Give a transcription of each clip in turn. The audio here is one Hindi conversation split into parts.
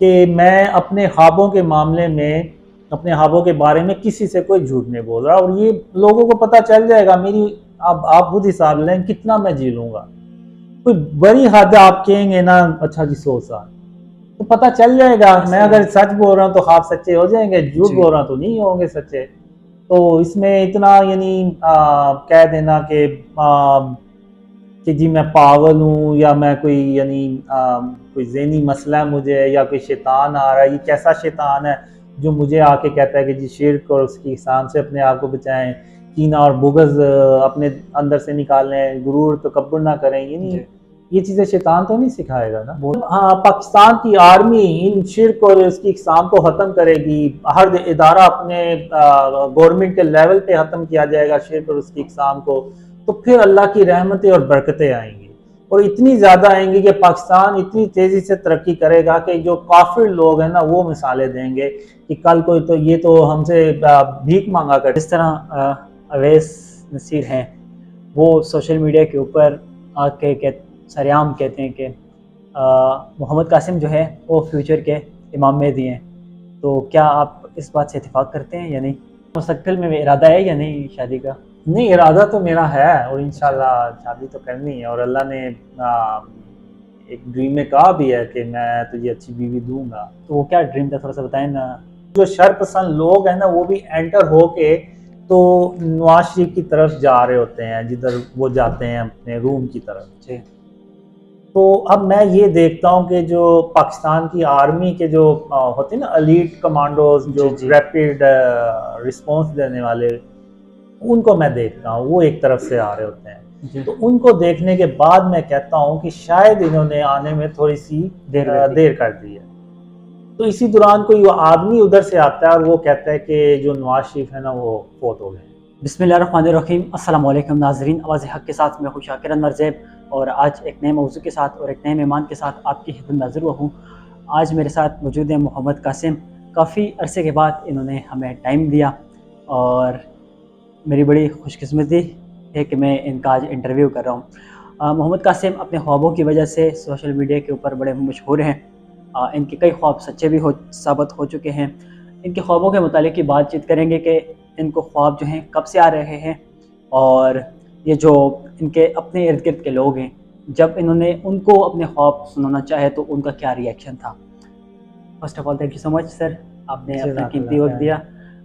कि मैं अपने ख्वाबों के मामले में, अपने ख्वाबों के बारे में किसी से कोई झूठ नहीं बोल रहा, और ये लोगों को पता चल जाएगा मेरी। अब आप खुद हिसाब लें कितना मैं जी लूँगा। कोई बड़ी हद आप कहेंगे ना, अच्छा जी 100 साल, तो पता चल जाएगा। मैं ऐसे अगर सच बोल रहा हूँ तो ख्वाब सच्चे हो जाएंगे, झूठ जी। बोल रहा हूँ तो नहीं होंगे सच्चे। तो इसमें इतना यानी कह देना कि जी मैं पागल हूँ, या मैं कोई यानी कोई ज़हनी मसला है मुझे, या कोई शैतान आ रहा है, ये कैसा शैतान है जो मुझे आके कहता है कि जी शिर्क और उसकी शान से अपने आप को बचाएं, कीना और बुग़्ज़ अपने अंदर से निकाल लें, गुरूर तकब्बुर ना करें। ये नहीं, जी। ये चीज़ें शैतान तो नहीं सिखाएगा ना। बहुत। हाँ, पाकिस्तान की आर्मी इन शिर्क और इसकी इक़साम को ख़त्म करेगी। हर इदारा अपने गवर्नमेंट के लेवल पे ख़त्म किया जाएगा शिर्क और उसकी इक़साम को, तो फिर अल्लाह की रहमतें और बरकतें आएंगी, और इतनी ज़्यादा आएंगी कि पाकिस्तान इतनी तेज़ी से तरक्की करेगा कि जो काफिर लोग हैं ना वो मिसालें देंगे कि कल कोई तो ये तो हमसे भीख मांगा कर। जिस तरह अवैस नसीर हैं, वो सोशल मीडिया के ऊपर आके सरेआम कहते हैं कि मोहम्मद कासिम जो है वो फ्यूचर के इमाम मेहदी हैं। तो क्या आप इस बात से इत्तेफाक करते हैं या नहीं? मुस्तकबिल में इरादा है या नहीं शादी का? नहीं, इरादा तो मेरा है, और अच्छा। इंशाल्लाह शादी तो करनी है, और अल्लाह ने एक ड्रीम में कहा भी है कि मैं तुझे अच्छी बीवी दूंगा। तो वो क्या ड्रीम था, थोड़ा सा बताएं ना। जो शरपसंद लोग हैं ना वो भी एंटर होके तो नवाज शरीफ की तरफ जा रहे होते हैं, जिधर वो जाते हैं अपने रूम की तरफ। जी। तो अब मैं ये देखता हूँ कि जो पाकिस्तान की आर्मी के जो होते हैं ना एलीट कमांडोज, जो जी। जी। रैपिड रिस्पांस देने वाले, उनको मैं देखता हूँ वो एक तरफ से आ रहे होते हैं। जी। तो उनको देखने के बाद मैं कहता हूँ कि शायद इन्होंने आने में थोड़ी सी देर कर दी। देर कर दी है। तो इसी दौरान कोई आदमी उधर से आता है और वो कहता है कि जो नवाज शरीफ है ना वो फोत हो गए। बिस्मिल्लाहिर्रहमानिर्रहीम। अस्सलाम वालेकुम नाज़रीन, आवाज़ हक़ के साथ मैं हूँ शाकिर अनवर ज़ैब, और आज एक नए मौज़ू के साथ और एक नए मेहमान के साथ आपकी खिदमत में हाज़िर हुआ हूँ। आज मेरे साथ मौजूद है मोहम्मद कासिम। काफ़ी अरसे के बाद इन्होंने हमें टाइम दिया, और मेरी बड़ी खुशकिस्मती है कि मैं इनका आज इंटरव्यू कर रहा हूँ। मोहम्मद कासिम अपने ख्वाबों की वजह से सोशल मीडिया के ऊपर बड़े मशहूर हैं। इनके कई ख्वाब सच्चे भी साबित हो चुके हैं। इनके ख्वाबों के मुतालिक की बातचीत करेंगे कि इनको ख्वाब जो हैं कब से आ रहे हैं, और ये जो इनके अपने इर्द गिर्द के लोग हैं, जब इन्होंने उनको अपने ख्वाब सुनाना चाहे तो उनका क्या रिएक्शन था। First of all thank you so much sir, आपने अपना कीमती वक्त दिया।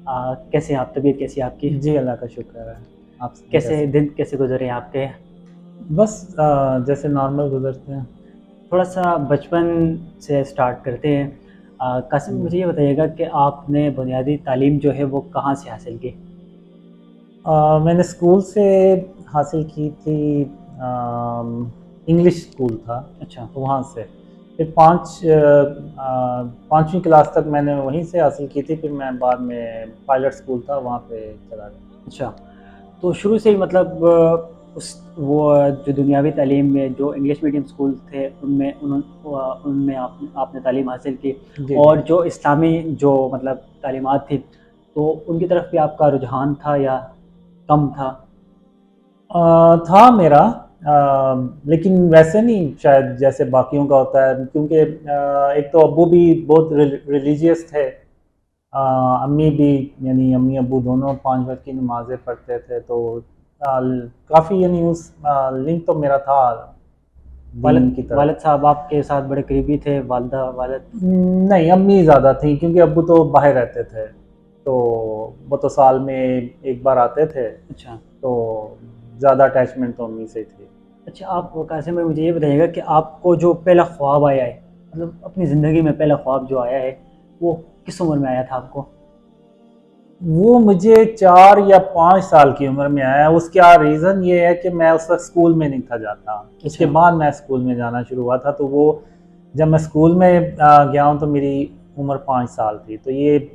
कैसे हैं आप, तबीयत कैसी है आपकी? जी अल्लाह का शुक्र है। आप कैसे दिन कैसे गुजरे हैं आपके? बस जैसे नॉर्मल गुजरते हैं। थोड़ा सा बचपन से स्टार्ट करते हैं। कासिम, मुझे ये बताइएगा कि आपने बुनियादी तालीम जो है वो कहाँ से हासिल की? मैंने स्कूल से हासिल की थी, इंग्लिश स्कूल था, अच्छा। तो वहाँ से फिर 5वीं क्लास तक मैंने वहीं से हासिल की थी। फिर मैं बाद में पायलट स्कूल था वहाँ पे चला गया। अच्छा, तो शुरू से ही मतलब उस वो जो दुनियावी तालीम में जो इंग्लिश मीडियम स्कूल थे उनमें आपने तालीम हासिल की, जी जी। और जो इस्लामी जो मतलब तालीमात थी, तो उनकी तरफ भी आपका रुझान था या कम था? था मेरा, लेकिन वैसे नहीं शायद जैसे बाकियों का होता है, क्योंकि एक तो अब्बू भी बहुत रिलीजियस थे। अम्मी भी, यानी अम्मी अब्बू दोनों 5 वक्त की नमाज़ें पढ़ते थे, तो काफ़ी यानी उस लिंक तो मेरा था दीन वालिद की तरफ। वालिद साहब आपके साथ बड़े करीबी थे, वालिदा वालिद? नहीं, अम्मी ज़्यादा थी, क्योंकि अब्बू तो बाहर रहते थे, तो वो तो साल में एक बार आते थे, अच्छा। तो ज़्यादा अटैचमेंट तो अम्मी से ही थी। अच्छा, आप कासिम भाई मुझे ये बताइएगा कि आपको जो पहला ख्वाब आया है, मतलब अपनी ज़िंदगी में पहला ख्वाब जो आया है, वो किस उम्र में आया था आपको? वो मुझे 4 या 5 साल की उम्र में आया। उसका रीज़न ये है कि मैं उस वक्त स्कूल में नहीं था जाता। उसके अच्छा। बाद मैं स्कूल में जाना शुरू हुआ था, तो वो जब मैं स्कूल में गया हूँ तो मेरी उम्र 5 साल थी। तो ये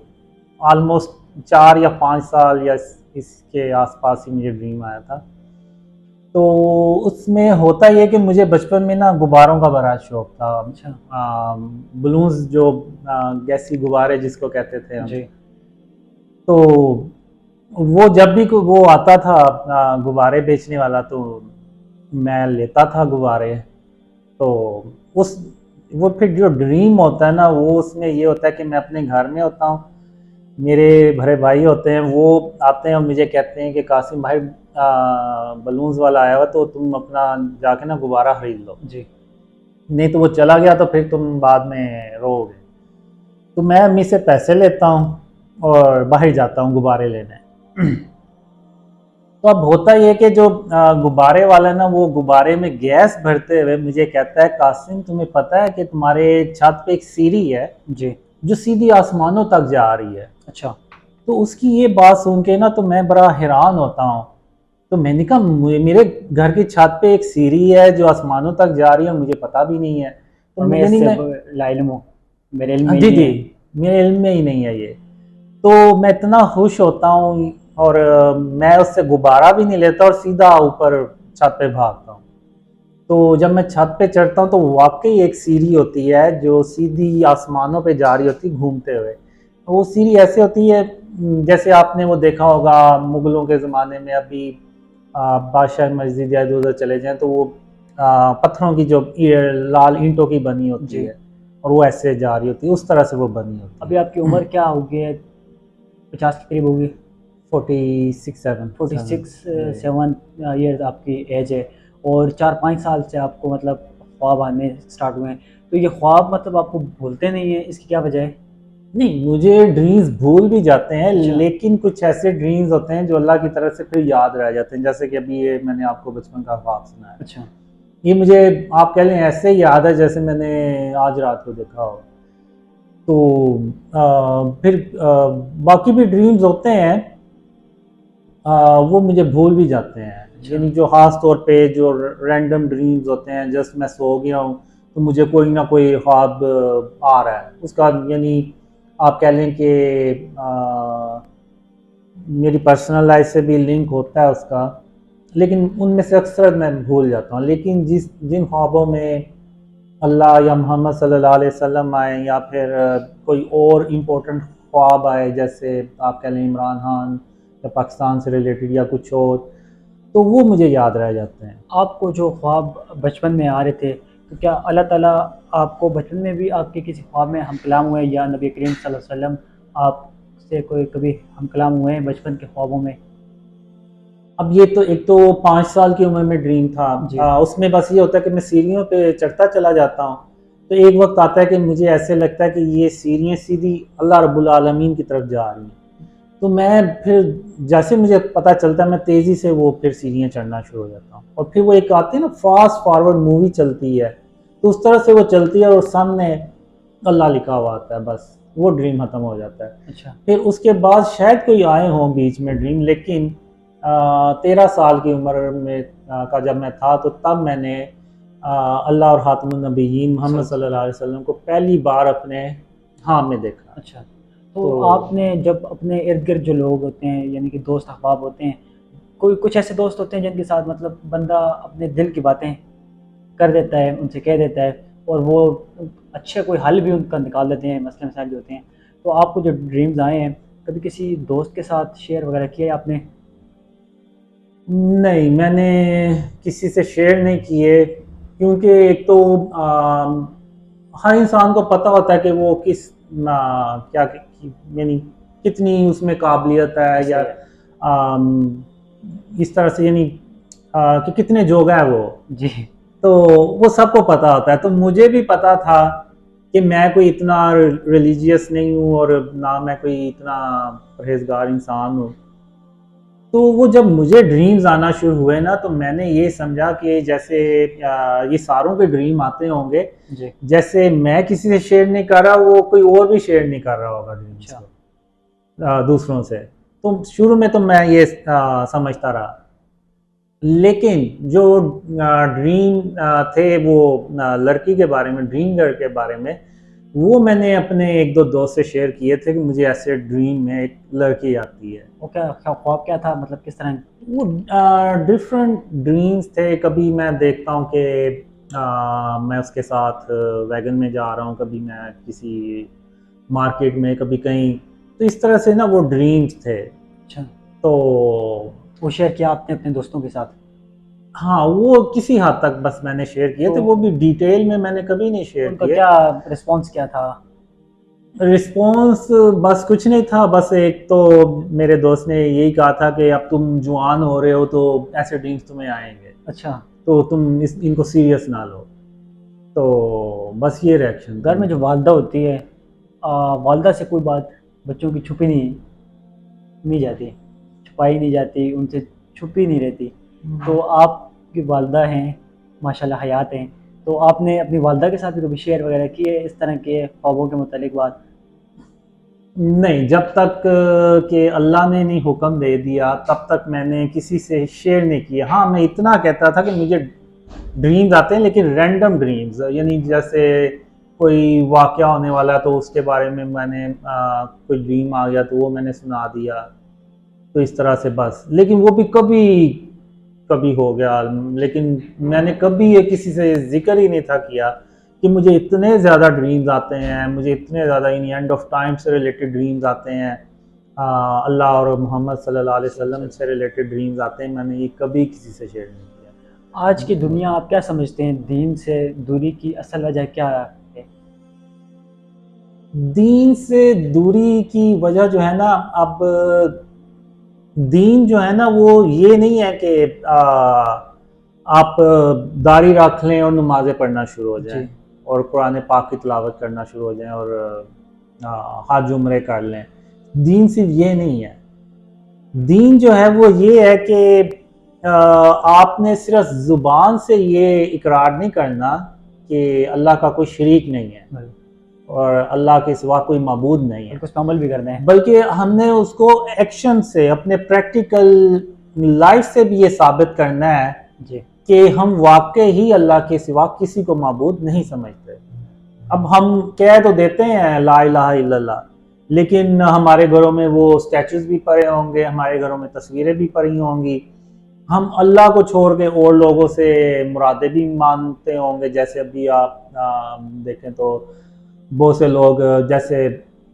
ऑलमोस्ट 4 या 5 साल या इसके आसपास ही मुझे ड्रीम आया था। तो उसमें होता ये है कि मुझे बचपन में ना गुब्बारों का बड़ा शौक था। अच्छा। बलून्स जो गैसी गुब्बारे जिसको कहते थे हम। जी। तो वो जब भी वो आता था गुब्बारे बेचने वाला, तो मैं लेता था गुब्बारे। तो उस वो फिर जो ड्रीम होता है ना, वो उसमें ये होता है कि मैं अपने घर में होता हूँ, मेरे बड़े भाई होते हैं, वो आते हैं और मुझे कहते हैं कि कासिम भाई बलून्स वाला आया हुआ, तो तुम अपना जाके ना गुब्बारा खरीद लो, जी। नहीं तो वो चला गया तो फिर तुम बाद में रोओगे। तो मैं अम्मी से पैसे लेता हूँ और बाहर जाता हूँ गुब्बारे लेने। तो अब होता ये कि जो गुब्बारे वाला है ना, वो गुब्बारे में गैस भरते हुए मुझे कहता है, कासिम तुम्हें पता है कि तुम्हारे छत पे एक सीढ़ी है जी। जो सीधी आसमानों तक जा रही है। अच्छा। तो उसकी ये बात सुन के ना तो मैं बड़ा हैरान होता हूँ। तो मैंने कहा मेरे घर की छत पे एक सीढ़ी है जो आसमानों तक जा रही है, मुझे पता भी नहीं है। तो और मैं यानी इससे मैं, लाइल हूँ, मेरे इल्म हाँ में ही जी नहीं जी, है। मेरे इल्म में ही नहीं है ये। तो मैं इतना खुश होता हूँ और मैं उससे गुब्बारा भी नहीं लेता और सीधा ऊपर छत पे भागता हूँ। तो जब मैं छत पे चढ़ता हूँ तो वाकई एक सीढ़ी होती है जो सीधी आसमानों पे जा रही होती है घूमते हुए। वो सीढ़ी ऐसे होती है जैसे आपने वो देखा होगा मुगलों के ज़माने में, अभी बादशाह मस्जिद या इधर उधर चले जाएं तो वो पत्थरों की जो लाल ईंटों की बनी होती जी। है और वो ऐसे जा रही होती है, उस तरह से वो बनी होती अभी है। आपकी उम्र क्या होगी है? 50 के करीब होगी। 46-7 46-7 ईयर्स आपकी एज है, और 4-5 साल से आपको मतलब ख्वाब आने स्टार्ट हुए हैं। तो ये ख्वाब मतलब आपको भूलते नहीं है, इसकी क्या वजह है? नहीं, मुझे ड्रीम्स भूल भी जाते हैं, अच्छा। लेकिन कुछ ऐसे ड्रीम्स होते हैं जो अल्लाह की तरफ से फिर याद रह जाते हैं। जैसे कि अभी ये मैंने आपको बचपन का ख्वाब सुनाया, अच्छा। ये मुझे आप कह लें ऐसे ही याद है जैसे मैंने आज रात को देखा हो। तो फिर बाकी भी ड्रीम्स होते हैं, वो मुझे भूल भी जाते हैं। अच्छा। यानी जो ख़ास तौर पे जो रैंडम ड्रीम्स होते हैं, जस्ट मैं सो गया हूँ तो मुझे कोई ना कोई ख्वाब आ रहा है उसका, यानी आप कह लें कि मेरी पर्सनल लाइफ से भी लिंक होता है उसका, लेकिन उनमें से अक्सर मैं भूल जाता हूँ। लेकिन जिन ख्वाबों में अल्लाह या मोहम्मद सल्लल्लाहु अलैहि वसल्लम आए या फिर कोई और इम्पोर्टेंट ख्वाब आए, जैसे आप कह लें इमरान खान या पाकिस्तान से रिलेटेड या कुछ और, तो वो मुझे याद रह जाते हैं। आपको जो ख्वाब बचपन में आ रहे थे, तो क्या अल्लाह ताला आपको बचपन में भी आपके किसी ख्वाब में हम कलाम हुए, या नबी करीम सल्लल्लाहु अलैहि वसल्लम आपसे कोई कभी हम कलाम हुए हैं बचपन के ख्वाबों में? अब ये तो एक तो 5 साल की उम्र में ड्रीम था, जी। उसमें बस ये होता है कि मैं सीढ़ियों पे चढ़ता चला जाता हूँ। तो एक वक्त आता है कि मुझे ऐसे लगता है कि ये सीढ़ियाँ सीधी अल्लाह रब्बुल आलमीन की तरफ जा रही हैं। तो मैं फिर जैसे मुझे पता चलता है मैं तेज़ी से वो फिर सीढ़ियाँ चढ़ना शुरू हो जाता हूँ, और फिर वो एक आती है ना फास्ट फॉरवर्ड मूवी चलती है, तो उस तरह से वो चलती है और सामने अल्लाह लिखा हुआ आता है, बस वो ड्रीम ख़त्म हो जाता है। अच्छा। फिर उसके बाद शायद कोई आए हों बीच में ड्रीम, लेकिन 13 साल की उम्र में का जब मैं था तो तब मैंने अल्लाह और खातमुन नबीयीन मोहम्मद सल्लल्लाहु अलैहि वसल्लम को पहली बार अपने हाँ में देखा। अच्छा। तो तो आपने जब अपने इर्द गिर्द जो लोग होते हैं, यानी कि दोस्त अहबाब होते हैं, कोई कुछ ऐसे दोस्त होते हैं जिनके साथ मतलब बंदा अपने दिल की बातें कर देता है, उनसे कह देता है, और वो अच्छे कोई हल भी उनका निकाल देते हैं, मसले मसाइल जो होते हैं। तो आपको जो ड्रीम्स आए हैं, कभी किसी दोस्त के साथ शेयर वगैरह किया है आपने? नहीं, मैंने किसी से शेयर नहीं किए, क्योंकि एक तो हर इंसान को पता होता है कि वो किस क्या यानी कितनी उसमें काबिलियत है, या सही है। इस तरह से, यानी कि कितने जोगा है वो। जी। तो वो सबको पता होता है, तो मुझे भी पता था कि मैं कोई इतना रिलीजियस नहीं हूँ और ना मैं कोई इतना परहेजगार इंसान हूँ। तो वो जब मुझे ड्रीम्स आना शुरू हुए ना, तो मैंने ये समझा कि जैसे ये सारों के ड्रीम आते होंगे, जी। जैसे मैं किसी से शेयर नहीं कर रहा, वो कोई और भी शेयर नहीं कर रहा होगा ड्रीम्स अच्छा। को दूसरों से। तो शुरू में तो मैं ये समझता रहा, लेकिन जो ड्रीम थे वो लड़की के बारे में, ड्रीम गर्ल के बारे में, वो मैंने अपने एक दो दोस्त से शेयर किए थे कि मुझे ऐसे ड्रीम में एक लड़की आती है। वो क्या क्या ख्वाब क्या था, मतलब किस तरह? वो डिफरेंट ड्रीम्स थे। कभी मैं देखता हूँ कि मैं उसके साथ वैगन में जा रहा हूँ, कभी मैं किसी मार्केट में, कभी कहीं, तो इस तरह से ना वो ड्रीम्स थे। अच्छा। तो वो शेयर किया आपने अपने दोस्तों के साथ? हाँ, वो किसी हद तक बस मैंने शेयर किए थे, तो वो भी डिटेल में मैंने कभी नहीं शेयर उनका किए। क्या रिस्पॉन्स क्या था? रिस्पॉन्स बस कुछ नहीं था, बस एक तो मेरे दोस्त ने यही कहा था कि अब तुम जवान हो रहे हो तो ऐसे ड्रीम्स तुम्हें आएंगे, अच्छा। तो तुम इनको सीरियस ना लो। तो बस ये रिएक्शन घर में जो वालदा होती है, वालदा से कोई बात बच्चों की छुपी नहीं जाती, छुपाई नहीं जाती, उनसे छुपी नहीं रहती। तो आपकी वालदा हैं, माशाल्लाह हयात हैं, तो आपने अपनी वालदा के साथ भी कभी शेयर वगैरह किए इस तरह के ख्वाबों के मुतालिक बात? नहीं, जब तक कि अल्लाह ने नहीं हुक्म दे दिया तब तक मैंने किसी से शेयर नहीं किया। हाँ, मैं इतना कहता था कि मुझे ड्रीम्स आते हैं, लेकिन रैंडम ड्रीम्स, यानी जैसे कोई वाक़या होने वाला तो उसके बारे में मैंने कोई ड्रीम आ गया तो वो मैंने सुना दिया, तो इस तरह से बस। लेकिन वो भी कभी कभी हो गया, लेकिन मैंने कभी ये किसी से जिक्र ही नहीं था किया कि मुझे इतने ज़्यादा ड्रीम्स आते हैं, मुझे इतने ज़्यादा इन एंड ऑफ टाइम से रिलेटेड ड्रीम्स आते हैं, अल्लाह और मोहम्मद सल्लल्लाहु अलैहि वसल्लम से रिलेटेड ड्रीम्स आते हैं। मैंने ये कभी किसी से शेयर नहीं किया। आज की दुनिया आप क्या समझते हैं, दीन से दूरी की असल वजह क्या है? दीन से दूरी की वजह जो है ना, अब दीन जो है ना वो ये नहीं है कि आप दाढ़ी रख लें और नमाज़ें पढ़ना शुरू हो जाएं जी। और कुरान पाक की तिलावत करना शुरू हो जाएं और हज उम्रे कर लें। दीन सिर्फ ये नहीं है। दीन जो है वो ये है कि आपने सिर्फ ज़ुबान से ये इकरार नहीं करना कि अल्लाह का कोई शरीक नहीं है और अल्लाह के सिवा कोई माबूद नहीं है, कुछ अमल भी करना है। बल्कि हमने उसको एक्शन से, अपने प्रैक्टिकल लाइफ से भी ये साबित करना है जी। कि हम वाकई ही अल्लाह के सिवा किसी को माबूद नहीं समझते। अब हम कह तो देते हैं ला इलाहा इल्लल्लाह, लेकिन हमारे घरों में वो स्टैचूज भी पड़े होंगे, हमारे घरों में तस्वीरें भी पड़ी होंगी, हम अल्लाह को छोड़ के और लोगों से मुरादें भी मानते होंगे। जैसे अभी आप देखें तो बहुत से लोग, जैसे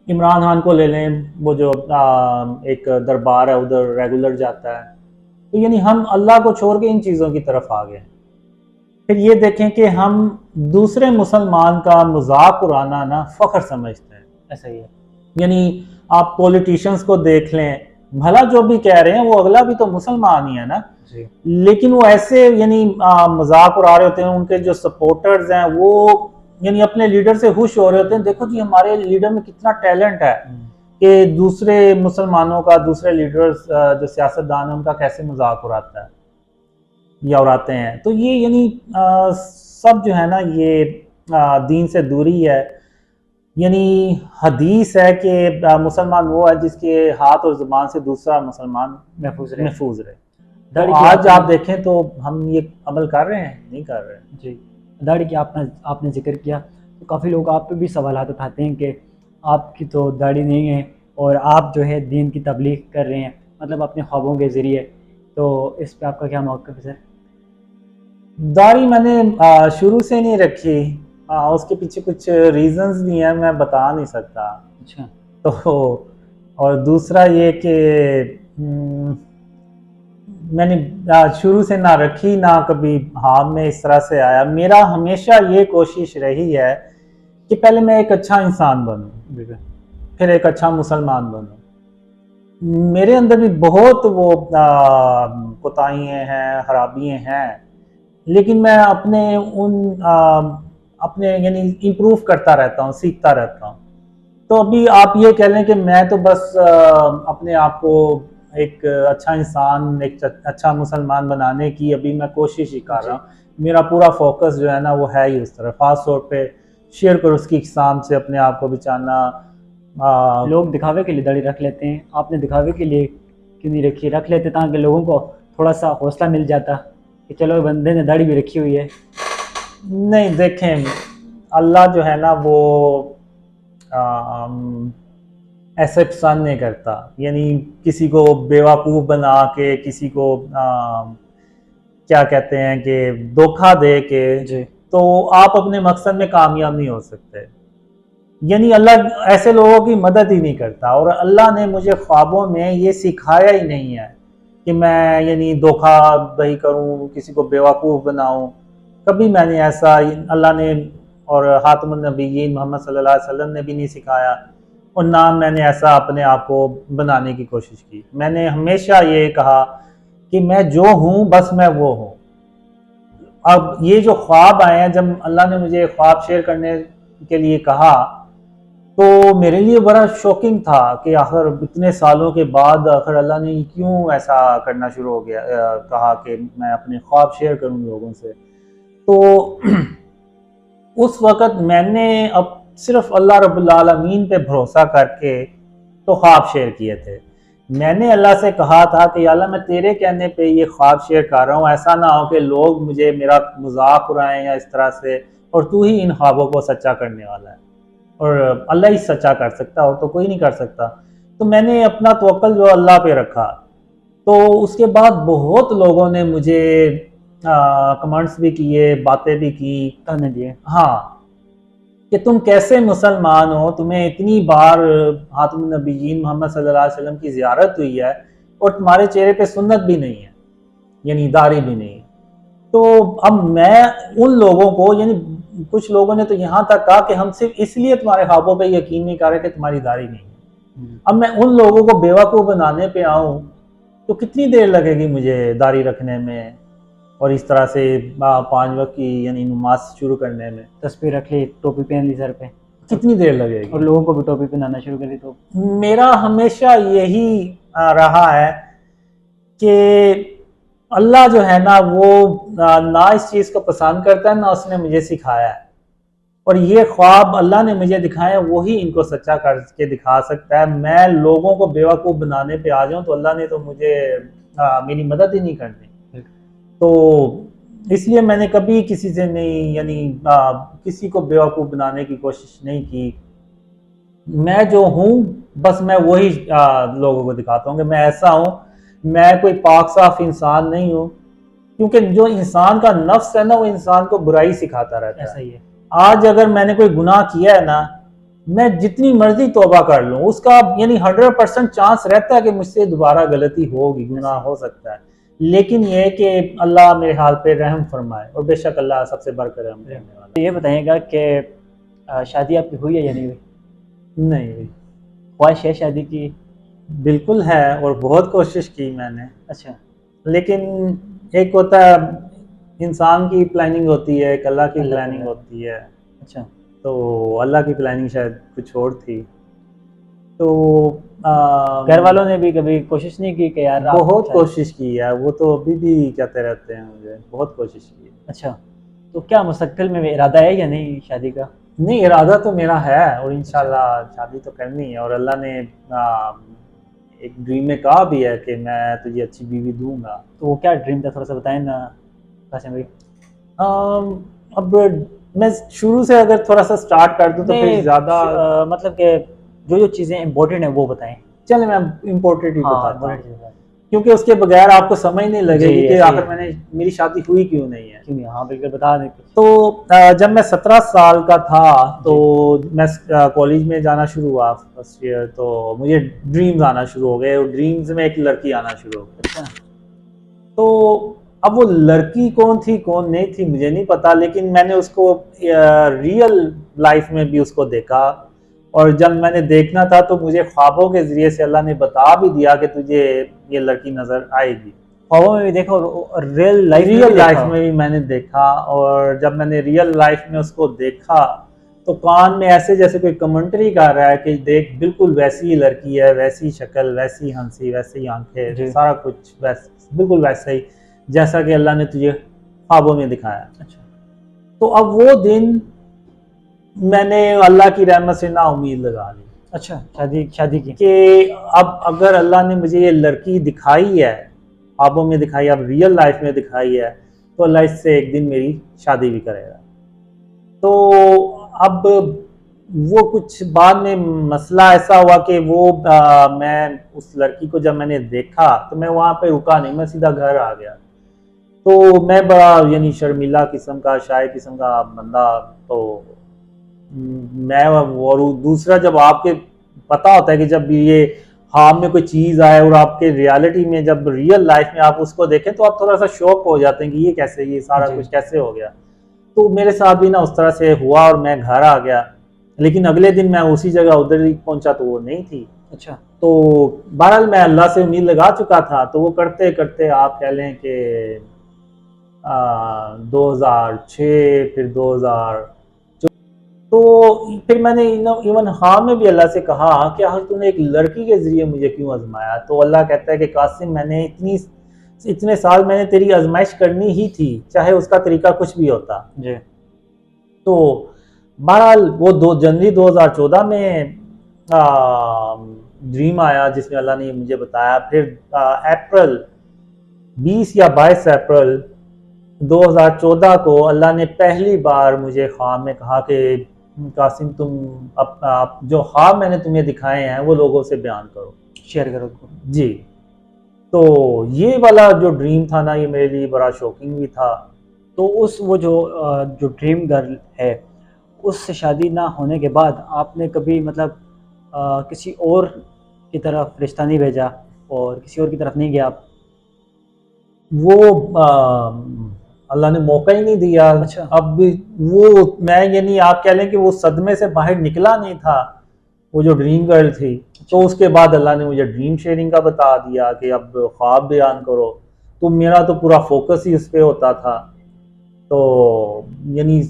इमरान खान को ले लें, वो जो एक दरबार है उधर रेगुलर जाता है, तो यानी हम अल्लाह को छोड़ के इन चीज़ों की तरफ आ गए। फिर ये देखें कि हम दूसरे मुसलमान का मजाक उड़ाना ना फ़ख्र समझते हैं। ऐसा ही है। यानी आप पॉलिटिशियंस को देख लें, भला जो भी कह रहे हैं वो अगला भी तो मुसलमान ही है ना, जी। लेकिन वो ऐसे यानी मजाक उड़ा रहे होते हैं। उनके जो सपोर्टर्स हैं वो यानी अपने लीडर से खुश हो रहे होते हैं, देखो जी हमारे लीडर में कितना टैलेंट है, कि दूसरे मुसलमानों का, दूसरे लीडर्स जो सियासतदान है उनका कैसे मजाक उड़ाता है या उड़ाते हैं। तो ये यानी सब जो है ना ये दीन से दूरी है। यानी हदीस है कि मुसलमान वो है जिसके हाथ और ज़ुबान से दूसरा मुसलमान महफूज रहे। महफूज रहे। दाढ़ी तो की आज आपने- आप देखें तो हम ये अमल कर रहे हैं, नहीं कर रहे हैं। जी। दाढ़ी की आपने जिक्र किया, तो काफ़ी लोग आप पे भी सवालात उठाते हैं कि आपकी तो दाढ़ी नहीं है और आप जो है दीन की तबलीग कर रहे हैं, मतलब अपने ख्वाबों के ज़रिए, तो इस पे आपका क्या मौक़िफ़ है सर? दाढ़ी मैंने शुरू से नहीं रखी, उसके पीछे कुछ रीजंस भी हैं, मैं बता नहीं सकता। अच्छा। तो और दूसरा ये कि मैंने शुरू से ना रखी, ना कभी हाथ में इस तरह से आया। मेरा हमेशा ये कोशिश रही है कि पहले मैं एक अच्छा इंसान बनूं, बिल्कुल। फिर एक अच्छा मुसलमान बनूं। मेरे अंदर भी बहुत वो कोताहियाँ हैं, खराबियाँ हैं, लेकिन मैं अपने यानी इम्प्रूव करता रहता हूँ, सीखता रहता हूँ। तो अभी आप ये कह लें कि मैं तो बस अपने आप को एक अच्छा इंसान, एक अच्छा मुसलमान बनाने की अभी मैं कोशिश ही कर रहा हूँ। मेरा पूरा फोकस जो है ना वो है ही उस तरफ, खास तौर पे शेयर कर उसकी इकसाम से अपने आप को बचाना। लोग दिखावे के लिए दाढ़ी रख लेते हैं, आपने दिखावे के लिए क्यों नहीं रखी? रख लेते ताकि लोगों को थोड़ा सा हौसला मिल जाता कि चलो बंदे ने दाढ़ी भी रखी हुई है। नहीं, देखें अल्लाह जो है ना वो ऐसे पसंद नहीं करता, यानी किसी को बेवकूफ़ बना के, किसी को क्या कहते हैं कि धोखा दे के, जी। तो आप अपने मकसद में कामयाब नहीं हो सकते। यानी अल्लाह ऐसे लोगों की मदद ही नहीं करता, और अल्लाह ने मुझे ख्वाबों में ये सिखाया ही नहीं है कि मैं यानी धोखा दही करूं, किसी को बेवकूफ़ बनाऊं। कभी मैंने ऐसा, अल्लाह ने और खातमुन नबिय्यीन मोहम्मद सल्लल्लाहु अलैहि वसल्लम ने भी नहीं सिखाया, और ना मैंने ऐसा अपने आप को बनाने की कोशिश की। मैंने हमेशा ये कहा कि मैं जो हूँ बस मैं वो हूँ। अब ये जो ख्वाब आए हैं, जब अल्लाह ने मुझे ख्वाब शेयर करने के लिए कहा, तो मेरे लिए बड़ा शॉकिंग था कि आखिर इतने सालों के बाद आखिर अल्लाह ने क्यों ऐसा करना शुरू हो गया, कहा कि मैं अपने ख्वाब शेयर करूं लोगों से। तो उस वक़्त मैंने अब सिर्फ़ अल्लाह रब्बुल आलमीन पे भरोसा करके तो ख्वाब शेयर किए थे। मैंने अल्लाह से कहा था कि या अल्लाह, मैं तेरे कहने पे ये ख्वाब शेयर कर रहा हूँ, ऐसा ना हो कि लोग मुझे मेरा मज़ाक उड़ाएँ या इस तरह से, और तू ही इन ख्वाबों को सच्चा करने वाला है, और अल्लाह ही सच्चा कर सकता हो तो कोई नहीं कर सकता। तो मैंने अपना तवक्कुल जो अल्लाह पे रखा। तो उसके बाद बहुत लोगों ने मुझे कमेंट्स भी किए, बातें भी की। ताने दिए। हाँ, कि तुम कैसे मुसलमान हो, तुम्हें इतनी बार खातमुन नबिय्यीन मोहम्मद सल्लल्लाहु अलैहि वसल्लम की ज़ियारत हुई है और तुम्हारे चेहरे पे सुन्नत भी नहीं है, यानी दाढ़ी भी नहीं है। तो अब मैं उन लोगों को, यानी कुछ लोगों ने तो यहाँ तक कहा कि हम सिर्फ इसलिए तुम्हारे ख्वाबों पे यकीन नहीं कर रहे कि तुम्हारी दाढ़ी नहीं है। अब मैं उन लोगों को बेवकूफ़ बनाने पे आऊँ तो कितनी देर लगेगी मुझे दाढ़ी रखने में, और इस तरह से 5 वक्त की यानी नमाज शुरू करने में तस्वीर रख ली, टोपी पहन ली सर पे, कितनी देर लगेगी। और लोगों को भी टोपी पहनाना शुरू कर दी। तो मेरा हमेशा यही रहा है कि अल्लाह जो है ना, वो ना इस चीज़ को पसंद करता है, ना उसने मुझे सिखाया है। और ये ख्वाब अल्लाह ने मुझे दिखाया, वही इनको सच्चा करके दिखा सकता है। मैं लोगों को बेवकूफ़ बनाने पे आ जाऊं तो अल्लाह ने तो मुझे मेरी मदद ही नहीं करनी। तो इसलिए मैंने कभी किसी से नहीं, यानी किसी को बेवकूफ़ बनाने की कोशिश नहीं की। मैं जो हूँ बस मैं वही लोगों को दिखाता हूँ कि मैं ऐसा हूँ। मैं कोई पाक साफ इंसान नहीं हूँ, क्योंकि जो इंसान का नफ्स है ना, वो इंसान को बुराई सिखाता रहता ऐसा है। ही है। आज अगर मैंने कोई गुनाह किया है ना, मैं जितनी मर्जी तौबा कर लूँ, उसका यानी 100% चांस रहता है कि मुझसे दोबारा गलती होगी, गुनाह हो सकता है। लेकिन ये है कि अल्लाह मेरे हाल पे रहम फरमाए, और बेशक अल्लाह सबसे बढ़कर रहम करने वाला तो ये बताइएगा कि शादी आपकी हुई है या नहीं हुई? है। नहीं, ख्वाहिश है शादी की? बिल्कुल है, और बहुत कोशिश की मैंने। अच्छा। लेकिन एक होता है, इंसान की प्लानिंग होती है, एक अल्लाह की अल्लाह की प्लानिंग प्लानिंग। होती है। अच्छा। तो अल्लाह की प्लानिंग शायद कुछ और थी। तो घर वालों ने भी कभी कोशिश नहीं की कि यार आप बहुत शादी? कोशिश की है, वो तो अभी भी कहते रहते हैं मुझे, बहुत कोशिश की है। अच्छा, तो क्या मुस्तकबिल में इरादा है या नहीं शादी का? नहीं, इरादा तो मेरा है, और इंशाल्लाह शादी तो करनी है, और अल्लाह ने एक ड्रीम में कहा भी है कि मैं तुझे अच्छी बीवी दूंगा। तो वो क्या ड्रीम था, थोड़ा सा बताएं ना कासिम भाई। अब मैं शुरू से अगर थोड़ा सा स्टार्ट कर दूं तो फिर नहीं, ज़्यादा, मतलब कि जो जो चीज़ें इम्पोर्टेंट हैं वो बताएं। चले मैं इम्पोर्टेंट ही हाँ, बताता इम्पोर्टेंट हूँ, चीज़ें बताएं। क्योंकि उसके बगैर आपको समझ नहीं लगेगी जी, कि ऐसे ही आखिर मेरी शादी हुई क्यों नहीं है। क्यों नहीं, हाँ बिल्कुल बता दें कुछ। तो जब मैं 17 साल का था, तो मैं कॉलेज में जाना शुरू हुआ फर्स्ट ईयर, तो मुझे ड्रीम्स आना शुरू हो गए, और ड्रीम्स में एक लड़की आना शुरू हो गई। अच्छा। तो अब वो लड़की कौन थी कौन नहीं थी मुझे नहीं पता, लेकिन मैंने उसको रियल लाइफ में भी उसको देखा, और जब मैंने देखना था तो मुझे ख्वाबों के ज़रिए से अल्लाह ने बता भी दिया कि तुझे ये लड़की नज़र आएगी। ख्वाबों में भी देखा और रियल लाइफ में भी मैंने देखा, और जब मैंने रियल लाइफ में उसको देखा तो कान में ऐसे जैसे कोई कमेंट्री कर रहा है कि देख, बिल्कुल वैसी ही लड़की है, वैसी शक्ल, वैसी हंसी, वैसी आंखें, सारा कुछ बिल्कुल वैसा ही जैसा कि अल्लाह ने तुझे ख्वाबों में दिखाया। अच्छा। तो अब वो दिन मैंने अल्लाह की रहमत से ना उम्मीद लगा ली। अच्छा, शादी की। कि अब अगर अल्लाह ने मुझे ये लड़की दिखाई है, ख्वाबों में दिखाई, अब रियल लाइफ में दिखाई है, तो अल्लाह इससे एक दिन मेरी शादी भी करेगा। तो अब वो कुछ बाद में मसला ऐसा हुआ कि वो मैं उस लड़की को जब मैंने देखा तो मैं वहाँ पे रुका नहीं, मैं सीधा घर आ गया। तो मैं बड़ा यानी शर्मीला किस्म का, शाय किस्म का बंदा, तो मैं, और दूसरा, जब आपके पता होता है कि जब ये ख्वाब में कोई चीज़ आए और आपके रियलिटी में जब रियल लाइफ में आप उसको देखें तो आप थोड़ा सा शॉक हो जाते हैं कि ये कैसे, ये सारा जी। कुछ कैसे हो गया। तो मेरे साथ भी ना उस तरह से हुआ और मैं घर आ गया, लेकिन अगले दिन मैं उसी जगह उधर ही पहुंचा तो वो नहीं थी। अच्छा। तो बहरहाल मैं अल्लाह से उम्मीद लगा चुका था, तो वो करते करते आप कह लें कि 2006 फिर 2000, तो फिर मैंने इवन हाँ में भी अल्लाह से कहा कि यार तूने एक लड़की के ज़रिए मुझे क्यों आजमाया। तो अल्लाह कहता है कि कासिम, मैंने इतने साल मैंने तेरी आजमाइश करनी ही थी, चाहे उसका तरीका कुछ भी होता। जी। तो बहरहाल वो 2 जनवरी 2014 में ड्रीम आया जिसमें अल्लाह ने मुझे बताया। फिर अप्रैल 20 या 22 अप्रैल 2014 को अल्लाह ने पहली बार मुझे ख्वाब में कहा कि कासिम, तुम आप जो ख्वाब मैंने तुम्हें दिखाए हैं वो लोगों से बयान करो, शेयर करो उसको। जी। तो ये वाला जो ड्रीम था ना, ये मेरे लिए बड़ा शॉकिंग भी था। तो उस वो जो ड्रीम गर्ल है, उससे शादी ना होने के बाद आपने कभी मतलब किसी और की तरफ रिश्ता नहीं भेजा और किसी और की तरफ नहीं गया आप? वो अल्लाह ने मौका ही नहीं दिया। अच्छा। अब वो मैं यानी आप कह लें कि वो सदमे से बाहर निकला नहीं था, वो जो ड्रीम गर्ल थी। तो उसके बाद अल्लाह ने मुझे ड्रीम शेयरिंग का बता दिया कि अब ख्वाब बयान करो, तो मेरा तो पूरा फोकस ही उस पर होता था। तो यानी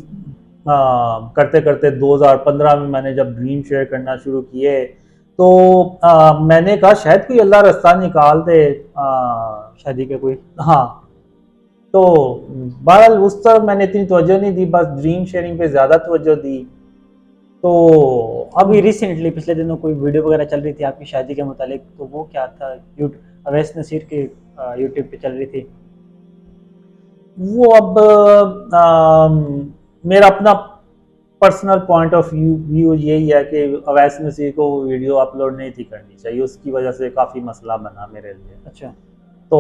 करते करते 2015 में मैंने जब ड्रीम शेयर करना शुरू किए, तो मैंने कहा शायद कोई अल्लाह रास्ता निकाल दे शादी का कोई। हाँ। तो बहरहाल उस तरफ मैंने इतनी तवज्जो नहीं दी, बस ड्रीम शेयरिंग पे ज़्यादा तवज्जो दी। तो अभी रिसेंटली पिछले दिनों कोई वीडियो वगैरह चल रही थी आपकी शादी के मुतालिक, तो वो क्या था? अवैस नसीर के यूट्यूब पे चल रही थी। वो अब मेरा अपना पर्सनल पॉइंट ऑफ व्यू यही है कि अवैस नसीर को वो वीडियो अपलोड नहीं थी करनी चाहिए, उसकी वजह से काफ़ी मसला बना मेरे लिए। अच्छा। तो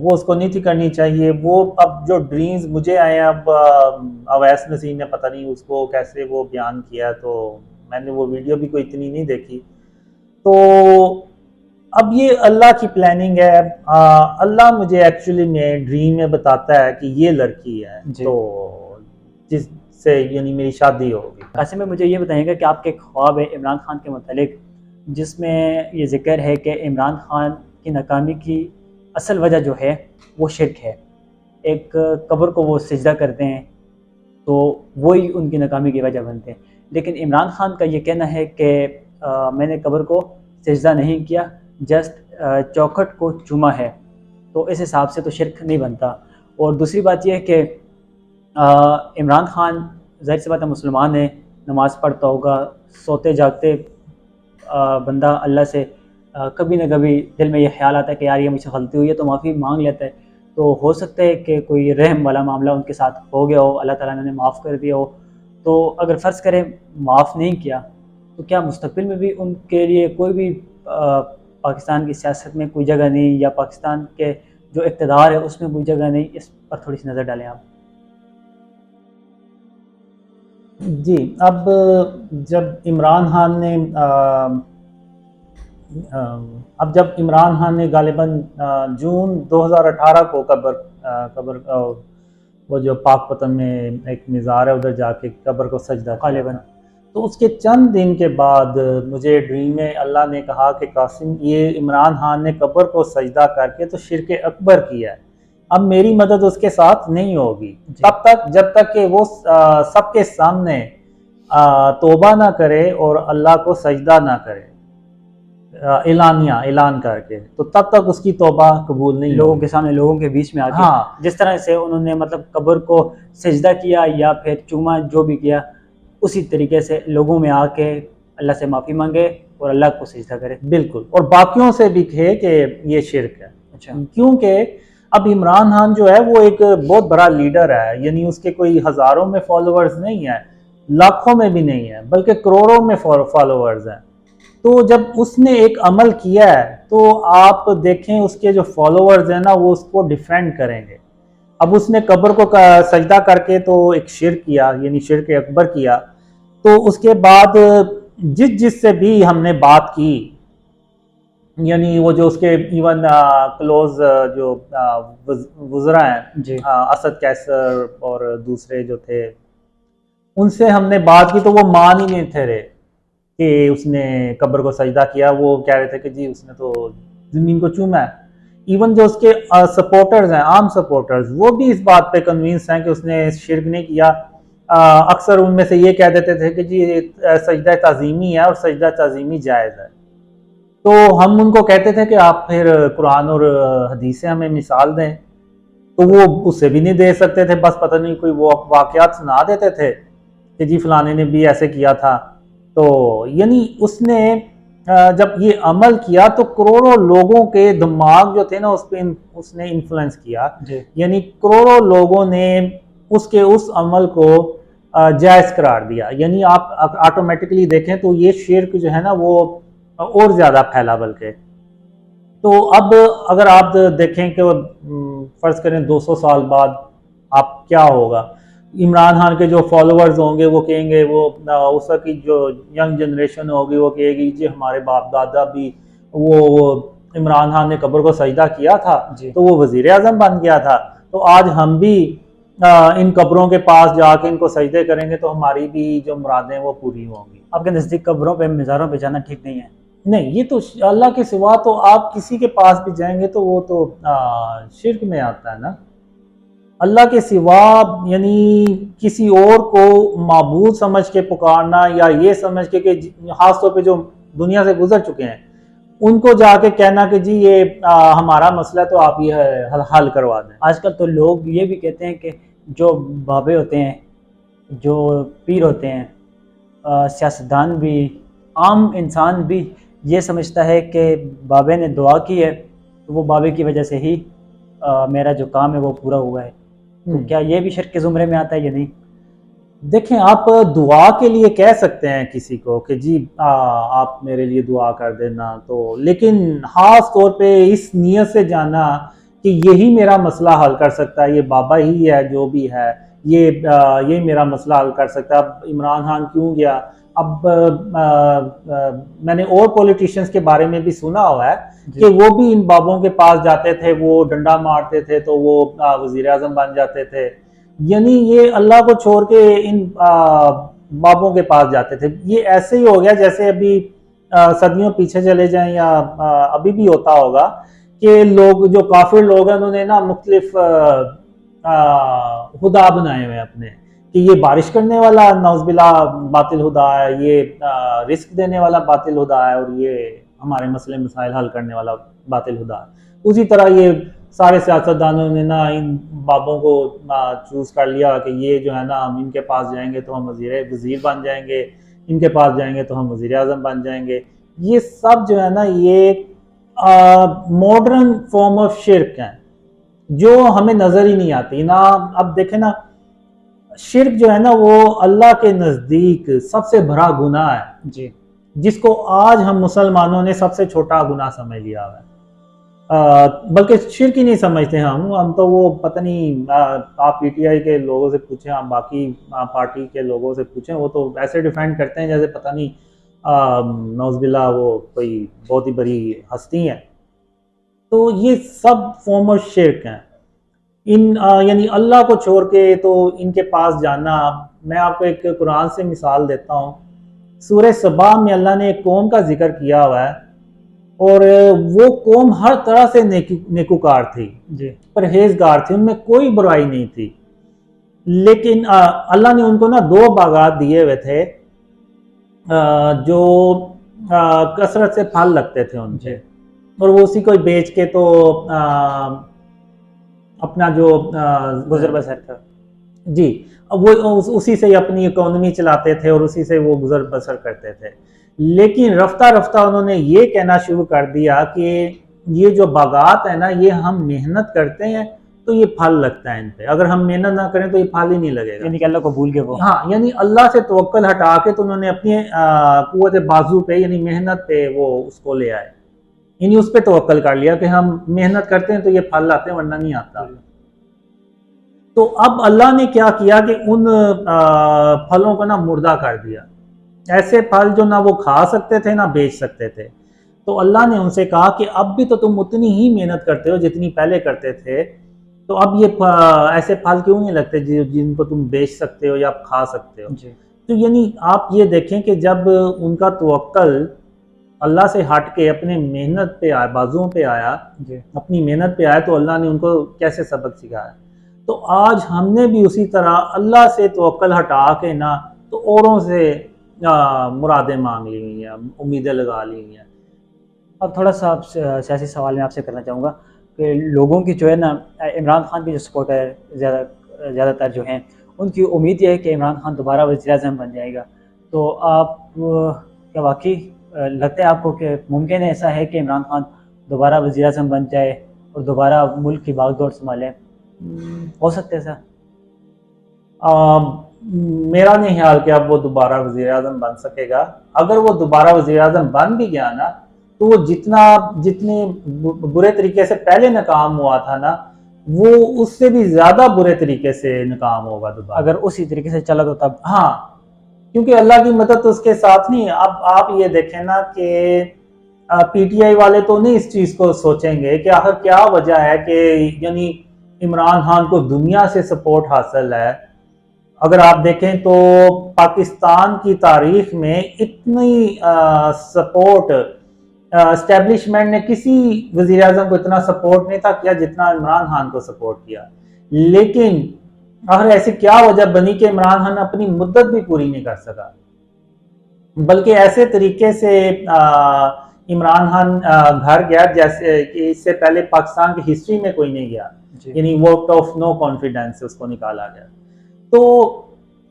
वो उसको नहीं थी करनी चाहिए। वो अब जो ड्रीम्स मुझे आए हैं, अब अवैस नसीर ने पता नहीं उसको कैसे वो बयान किया, तो मैंने वो वीडियो भी कोई इतनी नहीं देखी। तो अब ये अल्लाह की प्लानिंग है। अल्लाह मुझे एक्चुअली में ड्रीम में बताता है कि ये लड़की है, जी। तो जिससे यानी मेरी शादी होगी। ऐसे में मुझे ये बताइएगा कि आपके ख्वाब है इमरान खान के मुतालिक, जिसमें ये जिक्र है कि इमरान खान की नाकामी की असल वजह जो है वो शिर्क है। एक कब्र को वो सिजदा करते हैं तो वही उनकी नाकामी की वजह बनते हैं। लेकिन इमरान खान का ये कहना है कि मैंने कब्र को सिजदा नहीं किया, जस्ट चौखट को चूमा है, तो इस हिसाब से तो शिर्क नहीं बनता। और दूसरी बात यह है कि इमरान खान ज़ाहिर सी बात है मुसलमान है, नमाज़ पढ़ता होगा, सोते जागते बंदा अल्लाह से कभी ना कभी दिल में ये ख्याल आता है कि यार ये मुझसे गलती हुई है, तो माफ़ी मांग लेता है। तो हो सकता है कि कोई रहम वाला मामला उनके साथ हो गया हो, अल्लाह ताला ने उन्हें माफ़ कर दिया हो। तो अगर फ़र्ज़ करें माफ़ नहीं किया, तो क्या मुस्तक़बिल में भी उनके लिए कोई भी पाकिस्तान की सियासत में कोई जगह नहीं, या पाकिस्तान के जो इक़्तिदार है उसमें कोई जगह नहीं? इस पर थोड़ी सी नज़र डालें आप। जी, अब जब इमरान खान ने अब जब इमरान खान ने गालिबन जून 2018 को कब्र वो जो पाकपतन में एक मज़ार है उधर जाके कब्र को सजदा किया गालिबन। था। तो उसके चंद दिन के बाद मुझे ड्रीम में अल्लाह ने कहा कि कासिम, ये इमरान खान ने कब्र को सजदा करके तो शिर्क अकबर किया है, अब मेरी मदद उसके साथ नहीं होगी तब तक जब तक कि वो सबके सामने तौबा ना करे और अल्लाह को सजदा ना करे, ऐलान करके, तो तब तक उसकी तौबा कबूल नहीं लोगों होगी। के सामने, लोगों के बीच में आके। हाँ, जिस तरह से उन्होंने मतलब कब्र को सजदा किया या फिर चूमा जो भी किया, उसी तरीके से लोगों में आके अल्लाह से माफ़ी मांगे और अल्लाह को सजदा करे। बिल्कुल, और बाकियों से भी कहे कि ये शिर्क है। अच्छा। क्योंकि अब इमरान खान जो है वो एक बहुत बड़ा लीडर है, यानी उसके कोई हज़ारों में फॉलोअर्स नहीं है, लाखों में भी नहीं है, बल्कि करोड़ों में फॉलोअर्स हैं। तो जब उसने एक अमल किया है तो आप देखें उसके जो फॉलोअर्स हैं ना, वो उसको डिफेंड करेंगे। अब उसने कब्र को सजदा करके तो एक शिर्क किया, यानी शिर्क अकबर किया। तो उसके बाद जिससे भी हमने बात की, यानी वो जो उसके इवन क्लोज जो वुज़रा हैं, जी असद कैसर और दूसरे जो थे, उनसे हमने बात की तो वो मान ही नहीं थे रहे कि उसने कब्र को सजदा किया। वो कह रहे थे कि जी उसने तो ज़मीन को चूमा है। इवन जो उसके सपोर्टर्स हैं, आम सपोर्टर्स, वो भी इस बात पे कन्विंस हैं कि उसने शिर्क नहीं किया। अक्सर उनमें से ये कह देते थे कि जी ये सजदा ताज़ीमी है और सजदा ताज़ीमी जायज़ है। तो हम उनको कहते थे कि आप फिर कुरान और हदीस से हमें मिसाल दें, तो वो उससे भी नहीं दे सकते थे। बस पता नहीं कोई वो वाक़यात सुना देते थे कि जी फलाने ने भी ऐसे किया था। तो यानी उसने जब ये अमल किया तो करोड़ों लोगों के दिमाग जो थे ना उस पर उसने इन्फ्लुएंस किया। जी यानी करोड़ों लोगों ने उसके उस अमल को जायज़ करार दिया। यानी आप ऑटोमेटिकली देखें तो ये शिर्क जो है ना वो और ज़्यादा फैला बल्कि। तो अब अगर आप देखें कि फ़र्ज़ करें 200 साल बाद आप क्या होगा, इमरान खान के जो फॉलोअर्स होंगे वो कहेंगे, वो उस वक्त की जो यंग जनरेशन होगी वो कहेगी जी हमारे बाप दादा भी वो इमरान खान ने कब्र को सजदा किया था जी। तो वो वज़ीर आज़म बन गया था, तो आज हम भी इन कब्रों के पास जाके इनको सजदे करेंगे तो हमारी भी जो मुरादें वो पूरी होंगी। आपके नज़दीक कब्रों पे मज़ारों पे जाना ठीक नहीं है? नहीं, ये तो अल्लाह के सिवा तो आप किसी के पास भी जाएंगे तो वो तो शिर्क में आता है ना। अल्लाह के सिवा यानी किसी और को माबूद समझ के पुकारना, या ये समझ के कि खास तौर पे जो दुनिया से गुजर चुके हैं उनको जाके कहना कि जी ये हमारा मसला है तो आप ये हल करवा दें। आजकल तो लोग ये भी कहते हैं कि जो बाबे होते हैं, जो पीर होते हैं, सियासतदान भी, आम इंसान भी ये समझता है कि बाबे ने दुआ की है तो वो बाबे की वजह से ही मेरा जो काम है वो पूरा हुआ है। तो क्या ये भी शिर्क के ज़ुमरे में आता है या नहीं? देखें, आप दुआ के लिए कह सकते हैं किसी को कि जी आप मेरे लिए दुआ कर देना, तो लेकिन ख़ास तौर पे इस नियत से जाना कि यही मेरा मसला हल कर सकता है, ये बाबा ही है जो भी है, ये मेरा मसला हल कर सकता है। अब इमरान खान क्यों गया? अब मैंने और पॉलिटिशियंस के बारे में भी सुना हुआ है कि वो भी इन बाबों के पास जाते थे, वो डंडा मारते थे तो वो वज़ीर आज़म बन जाते थे। यानी ये अल्लाह को छोड़ के इन बाबों के पास जाते थे। ये ऐसे ही हो गया जैसे अभी सदियों पीछे चले जाएं या अभी भी होता होगा कि लोग जो काफिर लोग हैं उन्होंने ना मुख्तलिफ खुदा बनाए हुए हैं अपने, कि ये बारिश करने वाला नौज़बिल्ला बातिल खुदा है, ये रिस्क देने वाला बातिल खुदा है, और ये हमारे मसले मसाइल हल करने वाला बातिल खुदा है। उसी तरह ये सारे सियासतदानों ने ना इन बाबों को चूज़ कर लिया कि ये जो है ना हम इनके पास जाएंगे तो हम वज़ीर बन जाएंगे, इनके पास जाएंगे तो हम वज़ीर आज़म बन जाएंगे। ये सब जो है ना ये मॉडर्न फॉर्म ऑफ शिर्क है जो हमें नज़र ही नहीं आती ना। अब देखें ना, शिर्क जो है ना वो अल्लाह के नज़दीक सबसे बड़ा गुनाह है जी। जिसको आज हम मुसलमानों ने सबसे छोटा गुनाह समझ लिया है। बल्कि शिर्क ही नहीं समझते हम तो वो पता नहीं, आप पीटीआई के लोगों से पूछें, आप बाकी पार्टी के लोगों से पूछें, वो तो ऐसे डिफेंड करते हैं जैसे पता नहीं नौज़बिल्ला वो कोई बहुत ही बड़ी हस्ती है। तो ये सब फॉर्म ऑफ शिर्क हैं। इन यानी अल्लाह को छोड़ के तो इनके पास जाना। मैं आपको एक कुरान से मिसाल देता हूँ। सूरह सबा में अल्लाह ने एक कौम का जिक्र किया हुआ है, और वो कौम हर तरह से नेकुकार थी जी, परहेजगार थी, उनमें कोई बुराई नहीं थी। लेकिन अल्लाह ने उनको ना 2 बागात दिए हुए थे जो कसरत से फल लगते थे उनसे, और वो उसी को बेच के तो अपना जो गुजर बसर था जी, वो उसी से अपनी इकोनॉमी चलाते थे और उसी से वो गुजर बसर करते थे। लेकिन रफ्ता रफ्ता उन्होंने ये कहना शुरू कर दिया कि ये जो बागात है ना, ये हम मेहनत करते हैं तो ये फल लगता है इन पे, अगर हम मेहनत ना करें तो ये फल ही नहीं लगेगा। यानी कि अल्लाह को भूल के वो, हाँ, यानी अल्लाह से तवक्कल हटा के तो उन्होंने अपनी कुव्वत बाजू पे यानी मेहनत पे वो उसको ले आए, यानी उस पर तवक्कल कर लिया कि हम मेहनत करते हैं तो ये फल आते हैं वरना नहीं आता। तो अब अल्लाह ने क्या किया कि उन फलों को ना मुर्दा कर दिया। ऐसे फल जो ना वो खा सकते थे ना बेच सकते थे। तो अल्लाह ने उनसे कहा कि अब भी तो तुम उतनी ही मेहनत करते हो जितनी पहले करते थे, तो अब ये ऐसे फल क्यों नहीं लगते जिनको तुम बेच सकते हो या आप खा सकते हो। जी तो यानी आप ये देखें कि जब उनका तवक्कल अल्लाह से हट के अपने मेहनत पे आया, बाजुओं पे आया, जी अपनी मेहनत पे आया, तो अल्लाह ने उनको कैसे सबक सिखाया। तो आज हमने भी उसी तरह अल्लाह से तवक्कल हटा के ना तो औरों से मुरादें मांग ली हुई हैं, उम्मीदें लगा ली हुई हैं। अब थोड़ा सा सियासी सवाल मैं आपसे करना चाहूँगा कि लोगों की जो है ना इमरान खान के जो सपोर्टर ज़्यादातर जो हैं उनकी उम्मीद ये है कि इमरान खान दोबारा वज़ीर-ए-आज़म बन जाएगा। तो आप क्या वाक़ई लगता है आपको कि मुमकिन है ऐसा है कि इमरान खान दोबारा वज़ीर-ए-आज़म बन जाए और दोबारा मुल्क की बागडोर सँभालें? हो सकता है ऐसा? मेरा नहीं ख्याल कि अब वो दोबारा वज़ीर आज़म बन सकेगा। अगर वो दोबारा वज़ीर आज़म बन भी गया ना, तो वो जितने बुरे तरीके से पहले नाकाम हुआ था ना, वो उससे भी ज़्यादा बुरे तरीके से नाकाम होगा दोबारा। अगर उसी तरीके से चला तो तब? हाँ, क्योंकि अल्लाह की मदद तो उसके साथ नहीं है। अब आप ये देखें ना कि पीटीआई वाले तो नहीं इस चीज़ को सोचेंगे कि आखिर क्या वजह है कि यानी इमरान खान को दुनिया से सपोर्ट हासिल है। अगर आप देखें तो पाकिस्तान की तारीख में इतनी सपोर्ट एस्टेब्लिशमेंट ने किसी वज़ीर आज़म को इतना सपोर्ट नहीं था किया जितना इमरान खान को सपोर्ट किया। लेकिन आखिर ऐसी क्या वजह बनी कि इमरान खान अपनी मुद्दत भी पूरी नहीं कर सका, बल्कि ऐसे तरीके से इमरान खान घर गया जैसे कि इससे पहले पाकिस्तान की हिस्ट्री में कोई नहीं गया, यानी वोट ऑफ नो कॉन्फिडेंस उसको निकाला गया। तो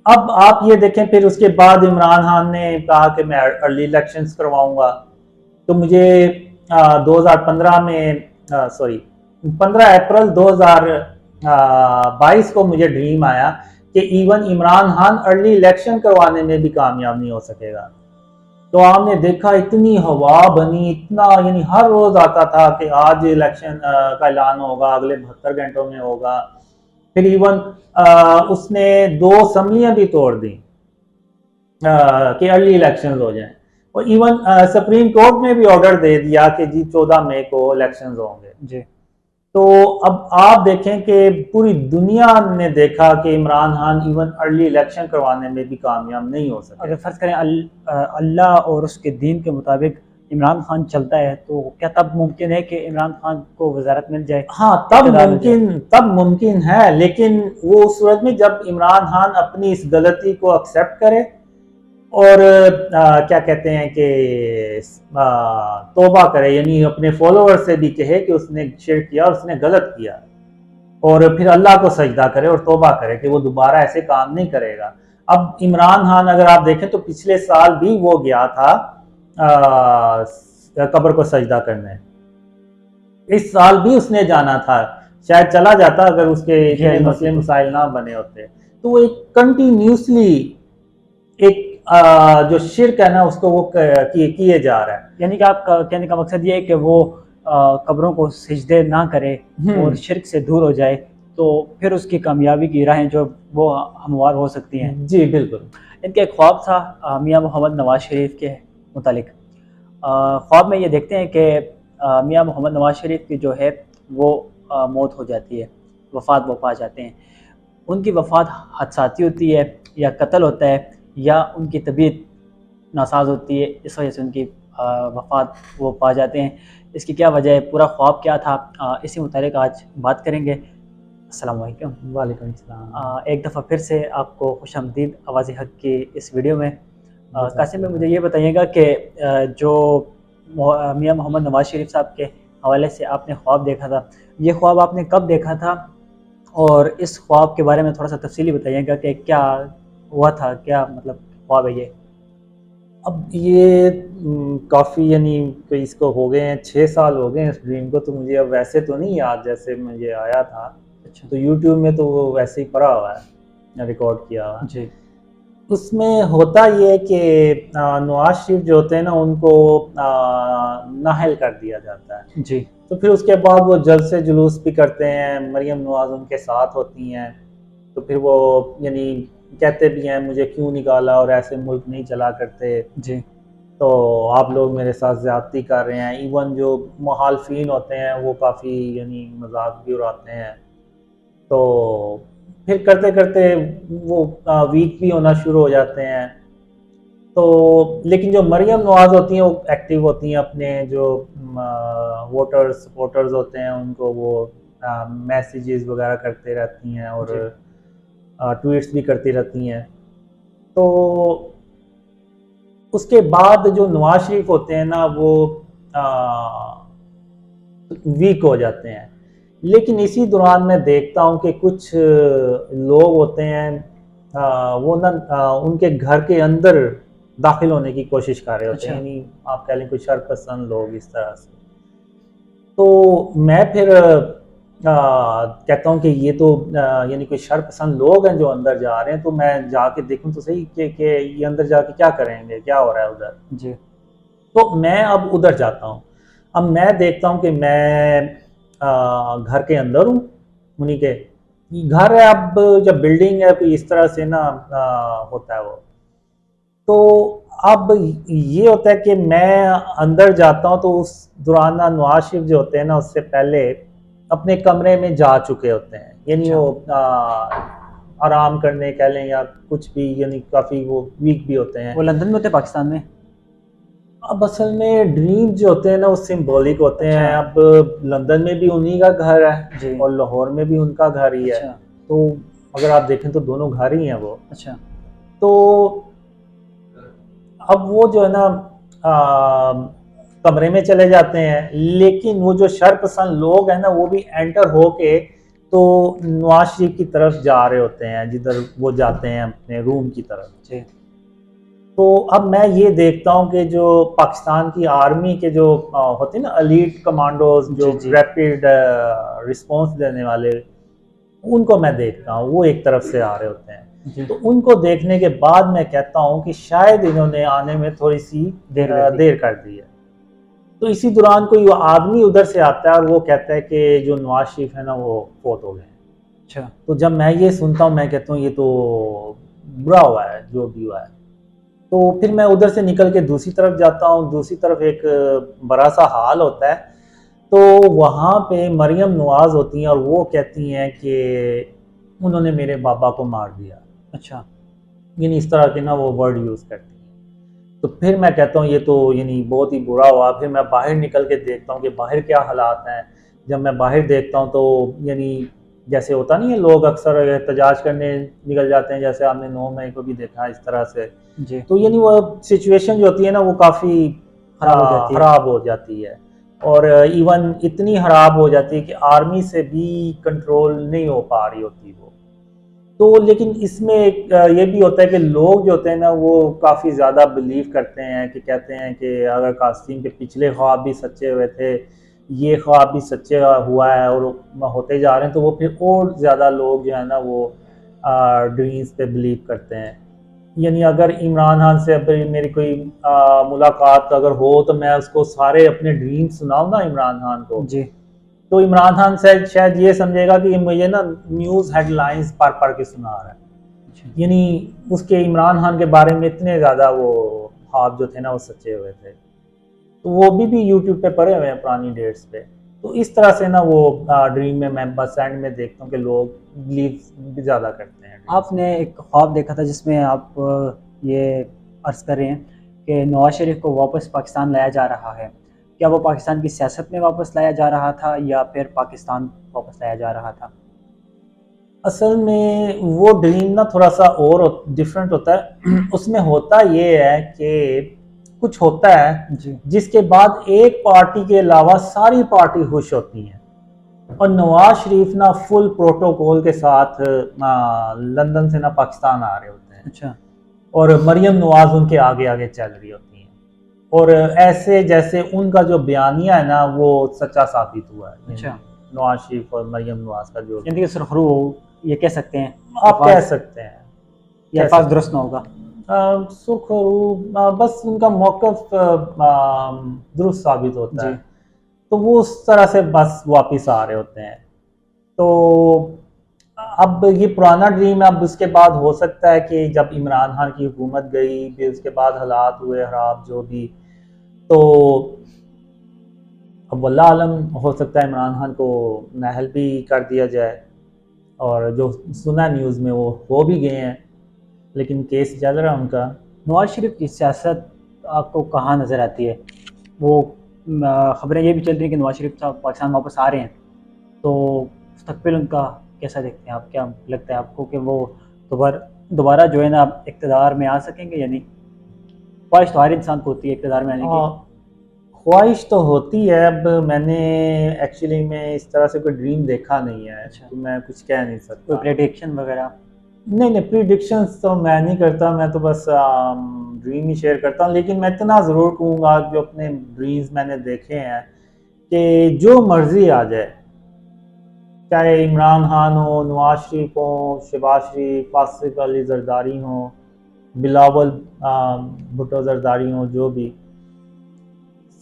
अब आप ये देखें, फिर उसके बाद इमरान खान ने कहा कि मैं अर्ली इलेक्शंस करवाऊंगा। तो मुझे 2015 में 15 अप्रैल 2022 को मुझे ड्रीम आया कि even Imran Khan early election करवाने में भी कामयाब नहीं हो सकेगा। तो आपने देखा इतनी हवा बनी, इतना यानी हर रोज आता था कि आज इलेक्शन का ऐलान होगा, अगले 72 घंटों में होगा। फिर इवन उसने 2 असम्बलियां भी तोड़ दी कि अर्ली इलेक्शंस हो जाएं, और इवन सुप्रीम कोर्ट ने भी ऑर्डर दे दिया कि जी 14 मई को इलेक्शंस होंगे जी। तो अब आप देखें कि पूरी दुनिया ने देखा कि Imran Khan even early election करवाने में भी कामयाब नहीं हो सके। अगर फ़र्ज़ करें अल्लाह और उसके दीन के मुताबिक इमरान खान चलता है तो क्या तब मुमकिन है कि इमरान खान को वज़ारत मिल जाए? हाँ, तब मुमकिन है, लेकिन वो उस सूरत में जब इमरान खान अपनी इस गलती को एक्सेप्ट करे और क्या कहते हैं कि तौबा करे, यानी अपने फॉलोअर से भी कहे कि उसने शिर्क किया और उसने गलत किया, और फिर अल्लाह को सजदा करे और तौबा करे कि वो दोबारा ऐसे काम नहीं करेगा। अब इमरान खान अगर आप देखें तो पिछले साल भी वो गया था कब्र को सजदा करने, इस साल भी उसने जाना था, शायद चला जाता अगर उसके मसले मसाइल ना बने होते। तो वो एक कंटिन्यूसली एक जो शिर्क है ना उसको वो किए जा रहा है। यानी कि आप कहने का मकसद ये है कि वो कब्रों को सिजदे ना करे और शिर्क से दूर हो जाए, तो फिर उसकी कामयाबी की राहें जो वो हमवार हो सकती हैं। जी बिल्कुल। इनका एक ख्वाब था मियाँ मोहम्मद नवाज शरीफ के मुतालिक। ख्वाब में ये देखते हैं कि मियाँ मोहम्मद नवाज शरीफ की जो है वो मौत हो जाती है, वफ़ात वो पा जाते हैं। उनकी वफ़ात हादसाती होती है या कत्ल होता है या उनकी तबीयत नासाज होती है, इस वजह से उनकी वफ़ात वो पा जाते हैं। इसकी क्या वजह है, पूरा ख्वाब क्या था, इसी मुतालिक आज बात करेंगे। अस्सलाम वालेकुम। वालेकुम सलाम। एक दफ़ा फिर से आपको खुशामदीद आवाज़ हक़ की इस वीडियो में। कासिम में मुझे ये बताइएगा कि जो मियाँ मोहम्मद नवाज शरीफ साहब के हवाले से आपने ख्वाब देखा था, ये ख्वाब आपने कब देखा था, और इस ख्वाब के बारे में थोड़ा सा तफसीली बताइएगा कि क्या हुआ था, क्या मतलब ख्वाब है ये? अब ये काफ़ी यानी तो इसको हो गए हैं 6 साल हो गए हैं इस ड्रीम को, तो मुझे अब वैसे तो नहीं याद जैसे मुझे आया था। अच्छा, तो यूट्यूब में तो वो वैसे ही पड़ा हुआ है, रिकॉर्ड किया हुआ जी। उसमें होता ये है कि नवाज शरीफ जो होते हैं ना उनको नाहल कर दिया जाता है जी। तो फिर उसके बाद वो जल्द से जुलूस भी करते हैं, मरियम नवाज उनके साथ होती हैं, तो फिर वो यानी कहते भी हैं मुझे क्यों निकाला और ऐसे मुल्क नहीं चला करते जी। तो आप लोग मेरे साथ ज़्यादती कर रहे हैं। इवन जो मुखालफिन होते हैं वो काफ़ी यानी मजाक भी उड़ाते हैं। तो फिर करते करते वो वीक भी होना शुरू हो जाते हैं। तो लेकिन जो मरियम नवाज़ होती हैं वो एक्टिव होती हैं, अपने जो वोटर्स सपोर्टर्स होते हैं उनको वो मैसेजेस वगैरह करते रहती हैं और जी। ट्वीट्स भी करती रहती हैं। तो उसके बाद जो नवाज शरीफ होते हैं ना वो वीक हो जाते हैं। लेकिन इसी दौरान मैं देखता हूँ कि कुछ लोग होते हैं, वो ना उनके घर के अंदर दाखिल होने की कोशिश कर रहे होते हैं, अच्छा। यानी आप कह लें कुछ शरपसंद लोग इस तरह से। तो मैं फिर कहता हूँ कि ये तो यानी कोई शरपसंद लोग हैं जो अंदर जा रहे हैं, तो मैं जाके देखूँ तो सही कि ये अंदर जाके क्या करेंगे, क्या हो रहा है उधर। जी। तो मैं अब उधर जाता हूँ। अब मैं देखता हूँ कि मैं घर के अंदर हूँ उन्हीं के। घर है, अब जब बिल्डिंग है तो इस तरह से ना होता है वो। तो अब ये होता है कि मैं अंदर जाता हूँ तो उस दौरान ना नवाज शरीफ जो होते हैं ना उससे पहले अपने कमरे में जा चुके होते हैं, यानी अच्छा। वो आराम करने कह लें या कुछ भी, यानी काफ़ी वो वीक भी होते हैं। वो लंदन में होते हैं, पाकिस्तान में? अब असल में ड्रीम जो होते हैं ना वो सिंबॉलिक होते अच्छा। हैं। अब लंदन में भी उन्हीं का घर है जी। और लाहौर में भी उनका घर ही है। अच्छा। तो अगर आप देखें तो दोनों घर ही हैं वो। अच्छा। तो अब वो जो है ना कमरे में चले जाते हैं, लेकिन वो जो शरपसंद लोग हैं ना वो भी एंटर होके तो नवाज शरीफ की तरफ जा रहे होते हैं, जिधर वो जाते हैं अपने रूम की तरफ। जी। तो अब मैं ये देखता हूँ कि जो पाकिस्तान की आर्मी के जो होते हैं ना एलीट कमांडोज, जो जी। जी। रैपिड रिस्पांस देने वाले, उनको मैं देखता हूँ वो एक तरफ से आ रहे होते हैं। जी। तो उनको देखने के बाद मैं कहता हूँ कि शायद इन्होंने आने में थोड़ी सी देर कर दी। देर कर दी है। तो इसी दौरान कोई आदमी उधर से आता है और वो कहता है कि जो नवाज शरीफ है ना वो फोत हो गए हैं। अच्छा। तो जब मैं ये सुनता हूँ मैं कहता हूँ ये तो बुरा हुआ है जो भी हुआ है। तो फिर मैं उधर से निकल के दूसरी तरफ जाता हूँ। दूसरी तरफ एक बड़ा सा हाल होता है। तो वहाँ पे मरियम नवाज होती हैं और वो कहती हैं कि उन्होंने मेरे बाबा को मार दिया, अच्छा। यानी इस तरह के ना वो वर्ड यूज़ करती हैं। तो फिर मैं कहता हूँ ये तो यानी बहुत ही बुरा हुआ। फिर मैं बाहर निकल के देखता हूँ कि बाहर क्या हालात हैं। जब मैं बाहर देखता हूँ तो यानी जैसे होता नहीं है, लोग अक्सर एहतजाज करने निकल जाते हैं, जैसे आपने 9 मई को भी देखा इस तरह से। जी। तो यानी वो सिचुएशन जो होती है ना वो काफ़ी खराब हो जाती है। ख़राब हो जाती है। और इवन इतनी ख़राब हो जाती है कि आर्मी से भी कंट्रोल नहीं हो पा रही होती वो। तो लेकिन इसमें एक ये भी होता है कि लोग जो होते हैं ना वो काफ़ी ज़्यादा बिलीव करते हैं, कि कहते हैं कि अगर कासिम के पिछले ख्वाब भी सच्चे हुए थे, ये ख्वाब भी सच्चे हुआ है और होते जा रहे हैं, तो वो फिर और ज़्यादा लोग जो है ना वो ड्रीम्स पे बिलीव करते हैं। यानी अगर इमरान खान से अगर मेरी कोई मुलाकात अगर हो तो मैं उसको सारे अपने ड्रीम सुनाऊँ ना इमरान खान को, जी। तो इमरान खान शायद ये समझेगा कि मुझे ना न्यूज़ हेडलाइंस पढ़ पढ़ के सुना रहा है। अच्छा। यानी उसके इमरान खान के बारे में इतने ज़्यादा वो ख्वाब जो थे ना वो सच्चे हुए थे। तो वो भी यूट्यूब पे पड़े हुए हैं पुरानी डेट्स पे। तो इस तरह से ना वो ड्रीम में मैं बस एंड में देखता हूँ कि लोग बिलीव ज़्यादा करते हैं। आपने एक ख्वाब देखा था जिसमें आप ये अर्ज़ कर रहे हैं कि नवाज शरीफ को वापस पाकिस्तान लाया जा रहा है। क्या वो पाकिस्तान की सियासत में वापस लाया जा रहा था या फिर पाकिस्तान वापस लाया जा रहा था? असल में वो ड्रीम ना थोड़ा सा और डिफरेंट होता है। उसमें होता ये है कि कुछ होता है जी। जिसके बाद एक पार्टी के अलावा सारी पार्टी खुश होती हैं और नवाज शरीफ ना फुल प्रोटोकॉल के साथ लंदन से ना पाकिस्तान आ रहे होते हैं अच्छा। और मरियम नवाज उनके आगे आगे चल रही होती हैं और ऐसे जैसे उनका जो बयानिया है ना वो सच्चा साबित हुआ है। अच्छा। नवाज शरीफ और मरियम नवाज का जो यानी कि सुरखरू ये कह सकते हैं, आप कह सकते हैं, ये अल्फाज दुरुस्त ना होगा। सुरखरू बस उनका मौक़िफ़ दुरुस्त साबित होता जी। है। तो वो उस तरह से बस वापस आ रहे होते हैं। तो अब ये पुराना ड्रीम है। अब उसके बाद हो सकता है कि जब इमरान खान की हुकूमत गई, फिर उसके बाद हालात हुए खराब जो भी, तो अब वल्लाह आलम, हो सकता है इमरान खान को नाअहल भी कर दिया जाए। और जो सुना न्यूज़ में वो हो भी गए हैं, लेकिन केस चल रहा है उनका। नवाज शरीफ की सियासत आपको कहाँ नज़र आती है? वो ख़बरें ये भी चल रही हैं कि नवाज शरीफ साहब पाकिस्तान वापस आ रहे हैं, तो मुस्तकबिल उनका कैसा देखते हैं आप? क्या लगता है आपको कि वो दोबारा जो है ना इक़्तिदार में आ सकेंगे या नहीं? ख्वाहिश तो हर इंसान को होती है इक़्तिदार में आने की। ख्वाहिश तो होती है। अब मैंने एक्चुअली में इस तरह से कोई ड्रीम देखा नहीं है, अच्छा। तो मैं कुछ कह नहीं कोई सकता। प्रेडिक्शन वगैरह? नहीं, प्रिडिक्शंस तो मैं नहीं करता, मैं तो बस ड्रीम ही शेयर करता हूँ। लेकिन मैं इतना ज़रूर कहूँगा, जो अपने ड्रीम्स मैंने देखे हैं, कि जो मर्ज़ी आ जाए, चाहे इमरान खान हो, नवाज शरीफ हो, शहबाज शरीफ, आसिफ अली जरदारी हो, बिलावल भुट्टो जरदारी हो, जो भी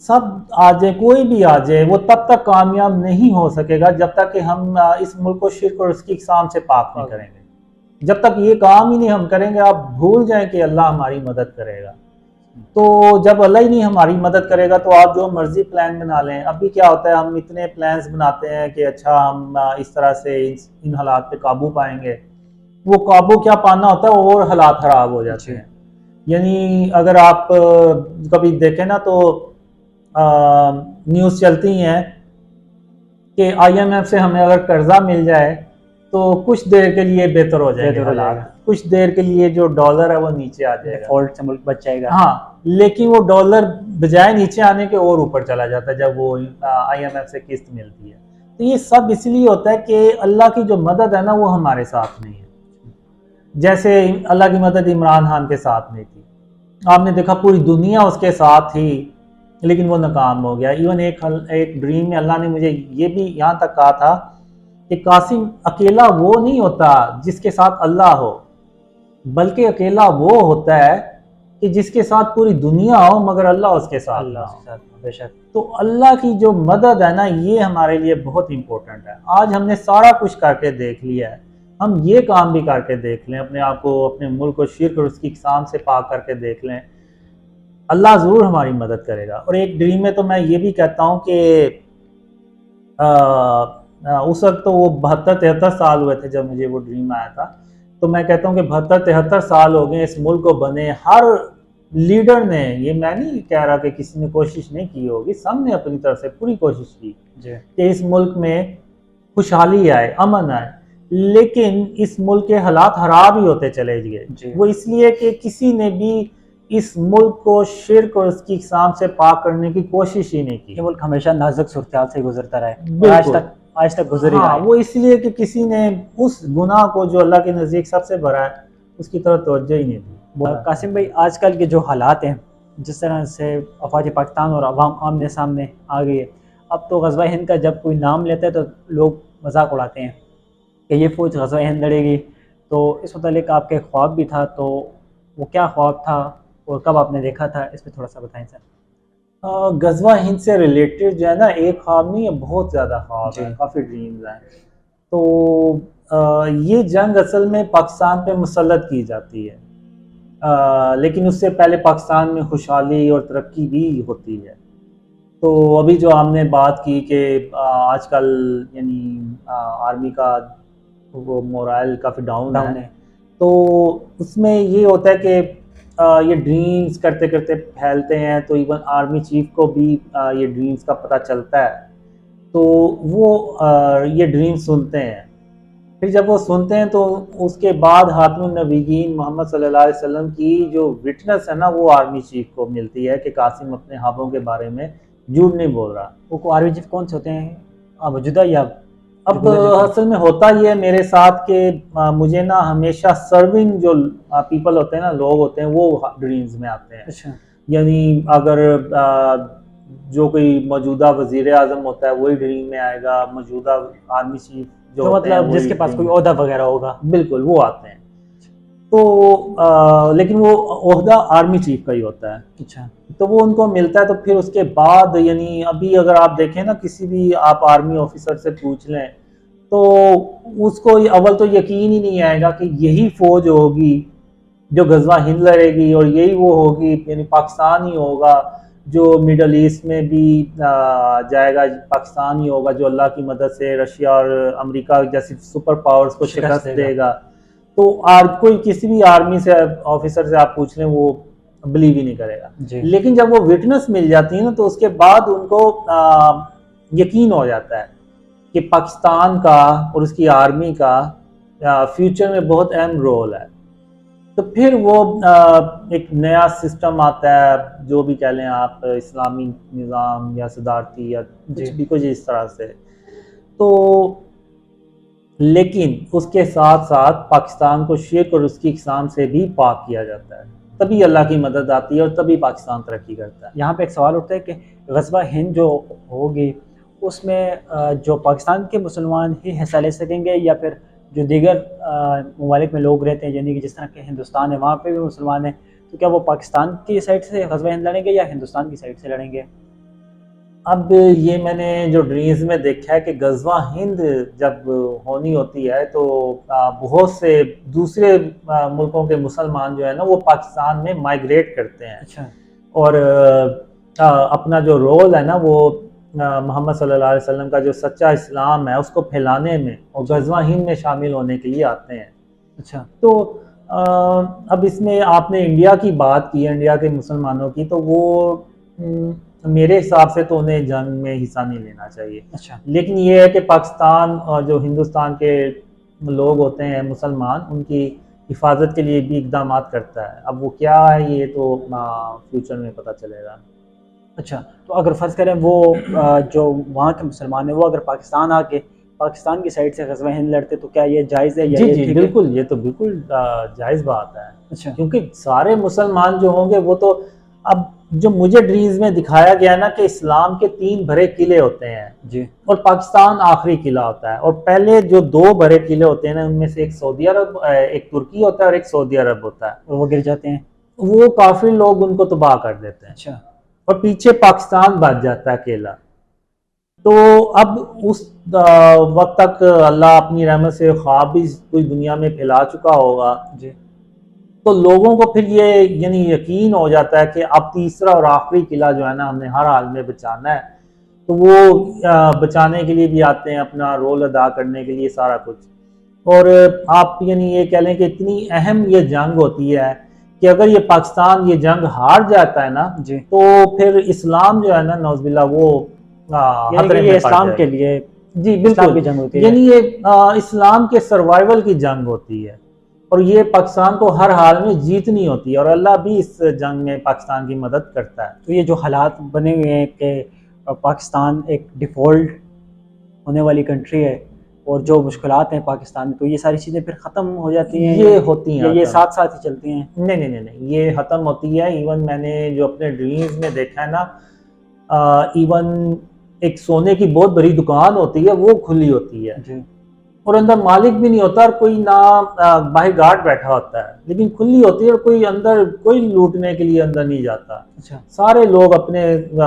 सब आ जाए, कोई भी आ जाए, वो तब तक कामयाब नहीं हो सकेगा जब तक कि हम इस मुल्क को शिर्क और उसकी इक़साम से पाक नहीं करेंगे। जब तक ये काम ही नहीं हम करेंगे, आप भूल जाएं कि अल्लाह हमारी मदद करेगा। तो जब अल्लाह ही नहीं हमारी मदद करेगा, तो आप जो मर्जी प्लान बना लें। अभी क्या होता है, हम इतने प्लान्स बनाते हैं कि अच्छा हम इस तरह से इन हालात पे काबू पाएंगे। वो काबू क्या पाना होता है, और हालात ख़राब हो जाते हैं। यानी अगर आप कभी देखें ना, तो न्यूज़ चलती हैं कि IMF से हमें अगर कर्जा मिल जाए तो कुछ देर के लिए बेहतर हो जाएगा, कुछ देर के लिए जो डॉलर है वो नीचे आ जाएगा, डिफॉल्ट से मुल्क बच जाएगा। हाँ, लेकिन वो डॉलर बजाय नीचे आने के और ऊपर चला जाता है जब वो IMF से किस्त मिलती है। तो ये सब इसलिए होता है कि अल्लाह की जो मदद है ना, वो हमारे साथ नहीं है। जैसे अल्लाह की मदद इमरान खान के साथ नहीं थी, आपने देखा पूरी दुनिया उसके साथ थी, लेकिन वो नाकाम हो गया। इवन एक ड्रीम में अल्लाह ने मुझे ये भी यहाँ तक कहा था कि कासिम, अकेला वो नहीं होता जिसके साथ अल्लाह हो, बल्कि अकेला वो होता है कि जिसके साथ पूरी दुनिया हो मगर अल्लाह उसके साथ ना हो। बेशक। तो अल्लाह की जो मदद है ना, ये हमारे लिए बहुत इंपॉर्टेंट है। आज हमने सारा कुछ करके देख लिया है, हम ये काम भी करके देख लें, अपने आप को, अपने मुल्क को शिर्क और उसकी इक़साम से पाक करके देख लें, अल्लाह ज़रूर हमारी मदद करेगा। और एक ड्रीम में तो मैं ये भी कहता हूँ कि उस वक्त तो वो 72-73 साल हुए थे जब मुझे वो ड्रीम आया था। तो मैं कहता हूँ कि 72-73 साल हो गए इस मुल्क को बने। हर लीडर ने, ये मैं नहीं कह रहा कि किसी ने कोशिश नहीं की होगी, सब ने अपनी तरफ से पूरी कोशिश की कि इस मुल्क में खुशहाली आए, अमन आए, लेकिन इस मुल्क के हालात खराब ही होते चले गए। वो इसलिए कि किसी ने भी इस मुल्क को शिर्क और उसकी इक़साम से पाक करने की कोशिश ही नहीं की। ये मुल्क हमेशा नाजुक सूरत से गुजरता रहा, आज तक गुजर ही रहा है। वो इसलिए कि किसी ने उस गुनाह को जो अल्लाह के नज़दीक सबसे बड़ा है, उसकी तरफ तवज्जो ही नहीं दी। कासिम भाई, आजकल के जो हालात हैं, जिस तरह से अफवाज पाकिस्तान और अवाम आमने सामने आ गई है, अब तो ग़ज़वा हिंद का जब कोई नाम लेता है तो लोग मजाक उड़ाते हैं कि ये फ़ौज ग़ज़वा हिंद लड़ेगी। तो इस मुतालिक आपके ख्वाब भी था, तो वो क्या ख्वाब था और कब आपने देखा था, इस पर थोड़ा सा बताएं सर। ग़ज़वा हिंद से रिलेटेड जो है ना, एक ख्वाब नहीं है, बहुत ज़्यादा ख्वाब है, काफ़ी ड्रीम्स हैं। तो ये जंग असल में पाकिस्तान पे मुसल्लत की जाती है, लेकिन उससे पहले पाकिस्तान में खुशहाली और तरक्की भी होती है। तो अभी जो हमने बात की कि आजकल यानी आर्मी का वो मोरल काफ़ी डाउन है, तो उसमें ये होता है कि ये ड्रीम्स करते करते फैलते हैं, तो इवन आर्मी चीफ को भी ये ड्रीम्स का पता चलता है, तो वो ये ड्रीम्स सुनते हैं। फिर जब वो सुनते हैं तो उसके बाद हातिमुन नबीयीन मोहम्मद सल्लल्लाहु अलैहि वसल्लम की जो विटनेस है ना, वो आर्मी चीफ को मिलती है कि कासिम अपने ख्वाबों के बारे में झूठ नहीं बोल रहा। वो आर्मी चीफ कौन से होते हैं, मौजूदा या अब असल में होता ये है मेरे साथ कि मुझे ना हमेशा सर्विंग जो पीपल होते हैं ना, लोग होते हैं, वो ड्रीम्स में आते हैं। अच्छा। यानी अगर जो कोई मौजूदा वजीर आज़म होता है वही ड्रीम में आएगा, मौजूदा आर्मी चीफ जो तो मतलब जिसके पास कोई ओहदा वगैरह होगा, बिल्कुल वो आते हैं। तो लेकिन वो ओहदा आर्मी चीफ का ही होता है। अच्छा। तो वो उनको मिलता है। तो फिर उसके बाद यानी अभी अगर आप देखें ना, किसी भी आप आर्मी ऑफिसर से पूछ लें तो उसको अव्वल तो यकीन ही नहीं आएगा कि यही फौज होगी जो गजवा हिंद लड़ेगी और यही वो होगी, यानी पाकिस्तान ही होगा जो मिडल ईस्ट में भी जाएगा, पाकिस्तान ही होगा जो अल्लाह की मदद से रशिया और अमेरिका जैसी सुपर पावर्स को शिकस्त देगा। तो कोई किसी भी आर्मी से ऑफिसर से आप पूछ लें वो बिलीव ही नहीं करेगा। लेकिन जब वो विटनेस मिल जाती है ना तो उसके बाद उनको यकीन हो जाता है कि पाकिस्तान का और उसकी आर्मी का फ्यूचर में बहुत अहम रोल है। तो फिर वो एक नया सिस्टम आता है, जो भी कह लें आप, इस्लामी निज़ाम या सदारती या कुछ इस तरह से। तो लेकिन उसके साथ साथ पाकिस्तान को शिर्क और उसकी इक़साम से भी पाक किया जाता है, तभी अल्लाह की मदद आती है और तभी पाकिस्तान तरक्की करता है। यहाँ पे एक सवाल उठता है कि ग़ज़वा हिंद जो होगी उसमें जो पाकिस्तान के मुसलमान ही हिस्सा ले सकेंगे या फिर जो दीगर ममालिक में लोग रहते हैं, यानी कि जिस तरह के हिंदुस्तान है वहाँ पे भी मुसलमान हैं, तो क्या वो पाकिस्तान की साइड से ग़ज़वा हिंद लड़ेंगे या हिंदुस्तान की साइड से लड़ेंगे? अब ये मैंने जो ड्रीम्स में देखा है कि गजवा हिंद जब होनी होती है तो बहुत से दूसरे मुल्कों के मुसलमान जो है ना वो पाकिस्तान में माइग्रेट करते हैं। अच्छा। और अपना जो रोल है ना वो मोहम्मद सल्लल्लाहु अलैहि वसल्लम का जो सच्चा इस्लाम है उसको फैलाने में और गजवा हिंद में शामिल होने के लिए आते हैं। अच्छा। तो अब इसमें आपने इंडिया की बात की, इंडिया के मुसलमानों की, तो वो मेरे हिसाब से तो उन्हें जंग में हिस्सा नहीं लेना चाहिए। अच्छा। लेकिन ये है कि पाकिस्तान और जो हिंदुस्तान के लोग होते हैं मुसलमान, उनकी हिफाजत के लिए भी इकदाम करता है। अब वो क्या है ये तो फ्यूचर में पता चलेगा। अच्छा, तो अगर फ़र्ज़ करें वो जो वहाँ के मुसलमान हैं वो अगर पाकिस्तान आके पाकिस्तान की साइड से ग़ज़वा हिंद लड़ते तो क्या ये जायज़ है? जी जी बिल्कुल, ये तो बिल्कुल जायज़ बात है। अच्छा। क्योंकि सारे मुसलमान जो होंगे वो तो, अब जो मुझे ड्रीम्स में दिखाया गया ना कि इस्लाम के 3 भरे किले होते हैं जी, और पाकिस्तान आखिरी किला होता है, और पहले जो 2 भरे किले होते हैं ना उनमें से एक सऊदी अरब, एक तुर्की होता है और एक सऊदी अरब होता है, और वो गिर जाते हैं, वो काफी लोग उनको तबाह कर देते हैं। अच्छा। और पीछे पाकिस्तान बच जाता है अकेला। तो अब उस वक्त तक अल्लाह अपनी रहमत से ख्वाब भी पूरी दुनिया में फैला चुका होगा जी। तो लोगों को फिर ये यानी यकीन हो जाता है कि अब तीसरा और आखिरी किला जो है ना हमने हर हाल में बचाना है। तो वो बचाने के लिए भी आते हैं, अपना रोल अदा करने के लिए सारा कुछ। और आप यानी ये कह लें कि इतनी अहम ये जंग होती है कि अगर ये पाकिस्तान ये जंग हार जाता है ना जी, तो फिर इस्लाम जो है ना नौज़बिल्लाह वो यानी कि ये इस्लाम के लिए जी बिल्कुल की जंग होती है, यानी ये इस्लाम के सर्वाइवल की जंग होती है और ये पाकिस्तान को हर हाल में जीतनी होती है और अल्लाह भी इस जंग में पाकिस्तान की मदद करता है। तो ये जो हालात बने हुए हैं कि पाकिस्तान एक डिफ़ॉल्ट होने वाली कंट्री है और जो मुश्किलात हैं पाकिस्तान में, तो ये सारी चीज़ें फिर ख़त्म हो जाती हैं, ये होती हैं, ये साथ साथ ही चलती हैं? नहीं नहीं नहीं नहीं, ये ख़त्म होती है। इवन मैंने जो अपने ड्रीम्स में देखा है ना, इवन एक सोने की बहुत बड़ी दुकान होती है वो खुली होती है जी, और अंदर मालिक भी नहीं होता और कोई ना बाहर गार्ड बैठा होता है, लेकिन खुली होती है और कोई अंदर कोई लूटने के लिए अंदर नहीं जाता। अच्छा। सारे लोग अपने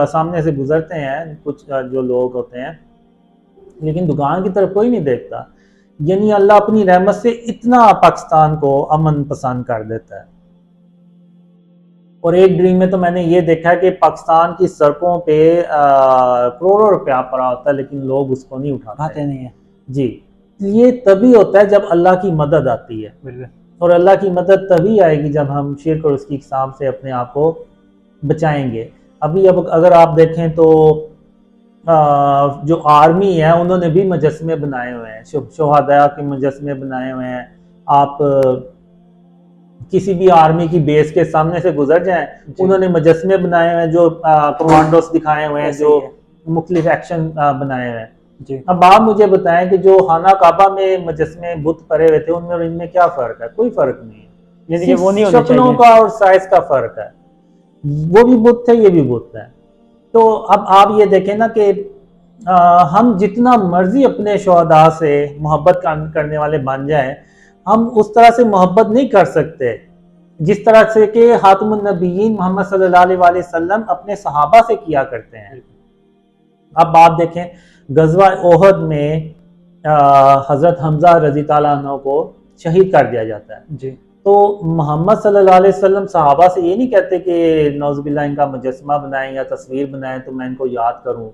सामने से गुजरते हैं, कुछ जो लोग होते हैं, लेकिन दुकान की तरफ कोई नहीं देखता। यानी अल्लाह अपनी रहमत से इतना पाकिस्तान को अमन पसंद कर देता है। और एक ड्रीम में तो मैंने ये देखा है कि पाकिस्तान की सड़कों पे करोड़ों रुपया पड़ा होता है लेकिन लोग उसको नहीं उठाते नहीं है। जी, ये तभी होता है जब अल्लाह की मदद आती है। बिल्कुल। और अल्लाह की मदद तभी आएगी जब हम शिर्क और उसकी इक़साम से अपने आप को बचाएंगे। अभी अब अगर आप देखें तो जो आर्मी है उन्होंने भी मुजस्समे बनाए हुए हैं, शोहदा के मुजस्समे बनाए हुए हैं। आप किसी भी आर्मी की बेस के सामने से गुजर जाएं, उन्होंने मुजस्समे बनाए हुए हैं, जो कमांडोस दिखाए हुए हैं, जो मुख्तलिफ एक्शन बनाए हुए हैं। जी। अब आप मुझे बताएं कि जो खाना काबा में मुजस्समे बुत पड़े हुए थे उनमें और इनमें क्या फ़र्क है? कोई फ़र्क नहीं है, यानी कि वो नहीं होने शक्लों चाहिए। का और साइज का फ़र्क है। वो भी बुत थे, ये भी बुत है। तो अब आप ये देखें ना कि हम जितना मर्जी अपने शोहदा से मोहब्बत करने वाले बन जाएं, हम उस तरह से मोहब्बत नहीं कर सकते जिस तरह से कि खातमुन नबीयीन मोहम्मद सल्लल्लाहु अलैहि वसल्लम अपने सहाबा से किया करते हैं। अब आप देखें गज़वा ओहद में हज़रत हमज़ा रज़ी ताला अन्हु को शहीद कर दिया जाता है। जी तो मोहम्मद सल्लल्लाहु अलैहि वसल्लम सहाबा से ये नहीं कहते कि नौज़ुबिल्लाह इनका मुजस्समा बनाएं या तस्वीर बनाएं तो मैं इनको याद करूं।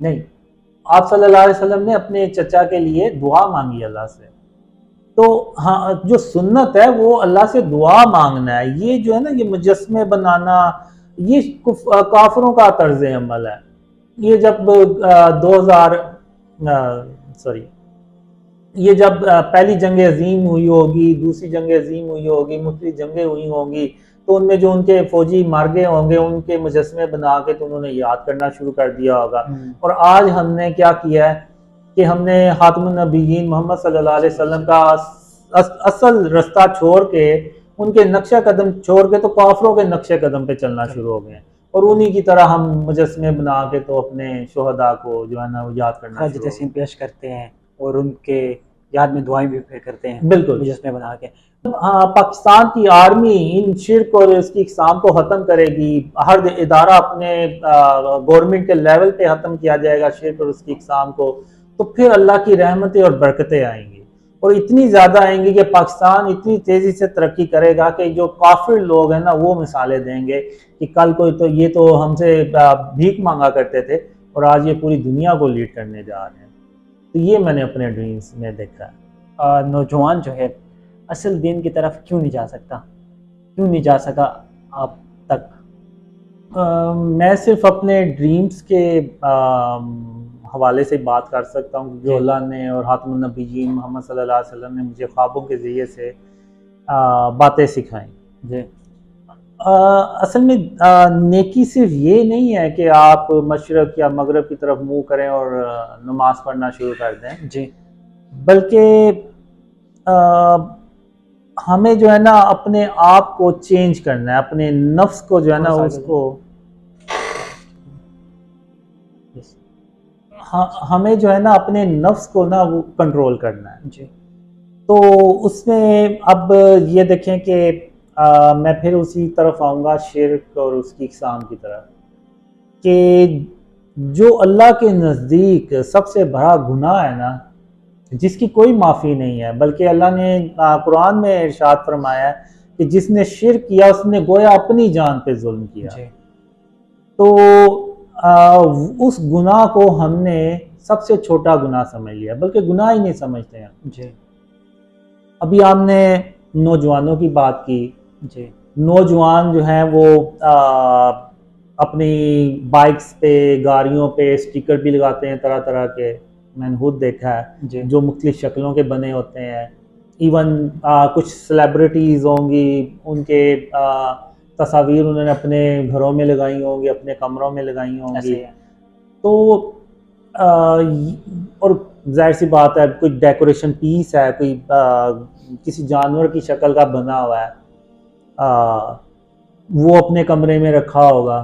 नहीं, आप सल्लल्लाहु अलैहि वसल्लम ने अपने चचा के लिए दुआ मांगी अल्लाह से। तो हाँ, जो सुन्नत है वो अल्लाह से दुआ मांगना है। ये जो है ना, ये मुजस्समे बनाना, ये काफिरों का तर्ज अमल है। ये जब 2000 सॉरी ये जब पहली जंग अजीम हुई होगी, दूसरी जंग अजीम हुई होगी, मुख्तलिफ जंगें हुई होंगी, तो उनमें जो उनके फौजी मार गए होंगे उनके मुजस्समे बना के तो उन्होंने याद करना शुरू कर दिया होगा। और आज हमने क्या किया है कि हमने खातमुन नबीयीन मोहम्मद सल्लल्लाहु अलैहि वसल्लम का असल रास्ता छोड़ के, उनके नक्शा कदम छोड़ के, तो काफिरों के नक्शे कदम पे चलना शुरू हो गए हैं। और उन्हीं की तरह हम मुजस्समे बना के तो अपने शोहदा को जो है ना वो याद करना खराज तहसीन पेश करते हैं और उनके याद में दुआएं भी फिर करते हैं, बिल्कुल मुजस्समे बना के। हाँ, पाकिस्तान की आर्मी इन शिर्क और इसकी इक़साम को ख़त्म करेगी। हर इदारा अपने गवर्नमेंट के लेवल पे ख़त्म किया जाएगा शिर्क और उसकी इक़साम को, तो फिर अल्लाह की रहमतें और बरकतें आएंगी। और इतनी ज़्यादा आएंगी कि पाकिस्तान इतनी तेज़ी से तरक्की करेगा कि जो काफिर लोग हैं ना वो मिसालें देंगे कि कल कोई तो ये तो हमसे भीख मांगा करते थे और आज ये पूरी दुनिया को लीड करने जा रहे हैं। तो ये मैंने अपने ड्रीम्स में देखा है। नौजवान जो है असल दीन की तरफ क्यों नहीं जा सकता, क्यों नहीं जा सका अब तक? मैं सिर्फ अपने ड्रीम्स के हवाले से बात कर सकता हूँ जो अल्लाह ने और खातमुन नबीयीन मोहम्मद सल्लल्लाहु अलैहि वसल्लम ने मुझे ख्वाबों के ज़रिए से बातें सिखाई। जी असल में नेकी सिर्फ ये नहीं है कि आप मशरक़ या मगरब की तरफ मुँह करें और नमाज पढ़ना शुरू कर दें जी, बल्कि हमें जो है ना अपने आप को चेंज करना है, अपने नफ्स को जो है ना उसको हमें जो है ना अपने नफ्स को ना वो कंट्रोल करना है। जी तो उसमें अब ये देखें कि मैं फिर उसी तरफ आऊँगा, शिर्क और उसकी इक़साम की तरफ, कि जो अल्लाह के नज़दीक सबसे बड़ा गुनाह है ना, जिसकी कोई माफ़ी नहीं है, बल्कि अल्लाह ने कुरान में इरशाद फरमाया है कि जिसने शिर्क किया उसने गोया अपनी जान पे जुल्म किया। तो उस गुनाह को हमने सबसे छोटा गुनाह समझ लिया, बल्कि गुनाह ही नहीं समझते हैं जी। अभी आपने नौजवानों की बात की। जी नौजवान जो हैं वो अपनी बाइक्स पे, गाड़ियों पे स्टिकर भी लगाते हैं तरह तरह के, मैंने खुद देखा है, जो मुख्तलिफ शक्लों के बने होते हैं। इवन कुछ सेलिब्रिटीज़ होंगी, उनके तस्वीर उन्होंने अपने घरों में लगाई होंगी, अपने कमरों में लगाई होंगी। तो और जाहिर सी बात है कोई डेकोरेशन पीस है, कोई किसी जानवर की शक्ल का बना हुआ है, वो अपने कमरे में रखा होगा,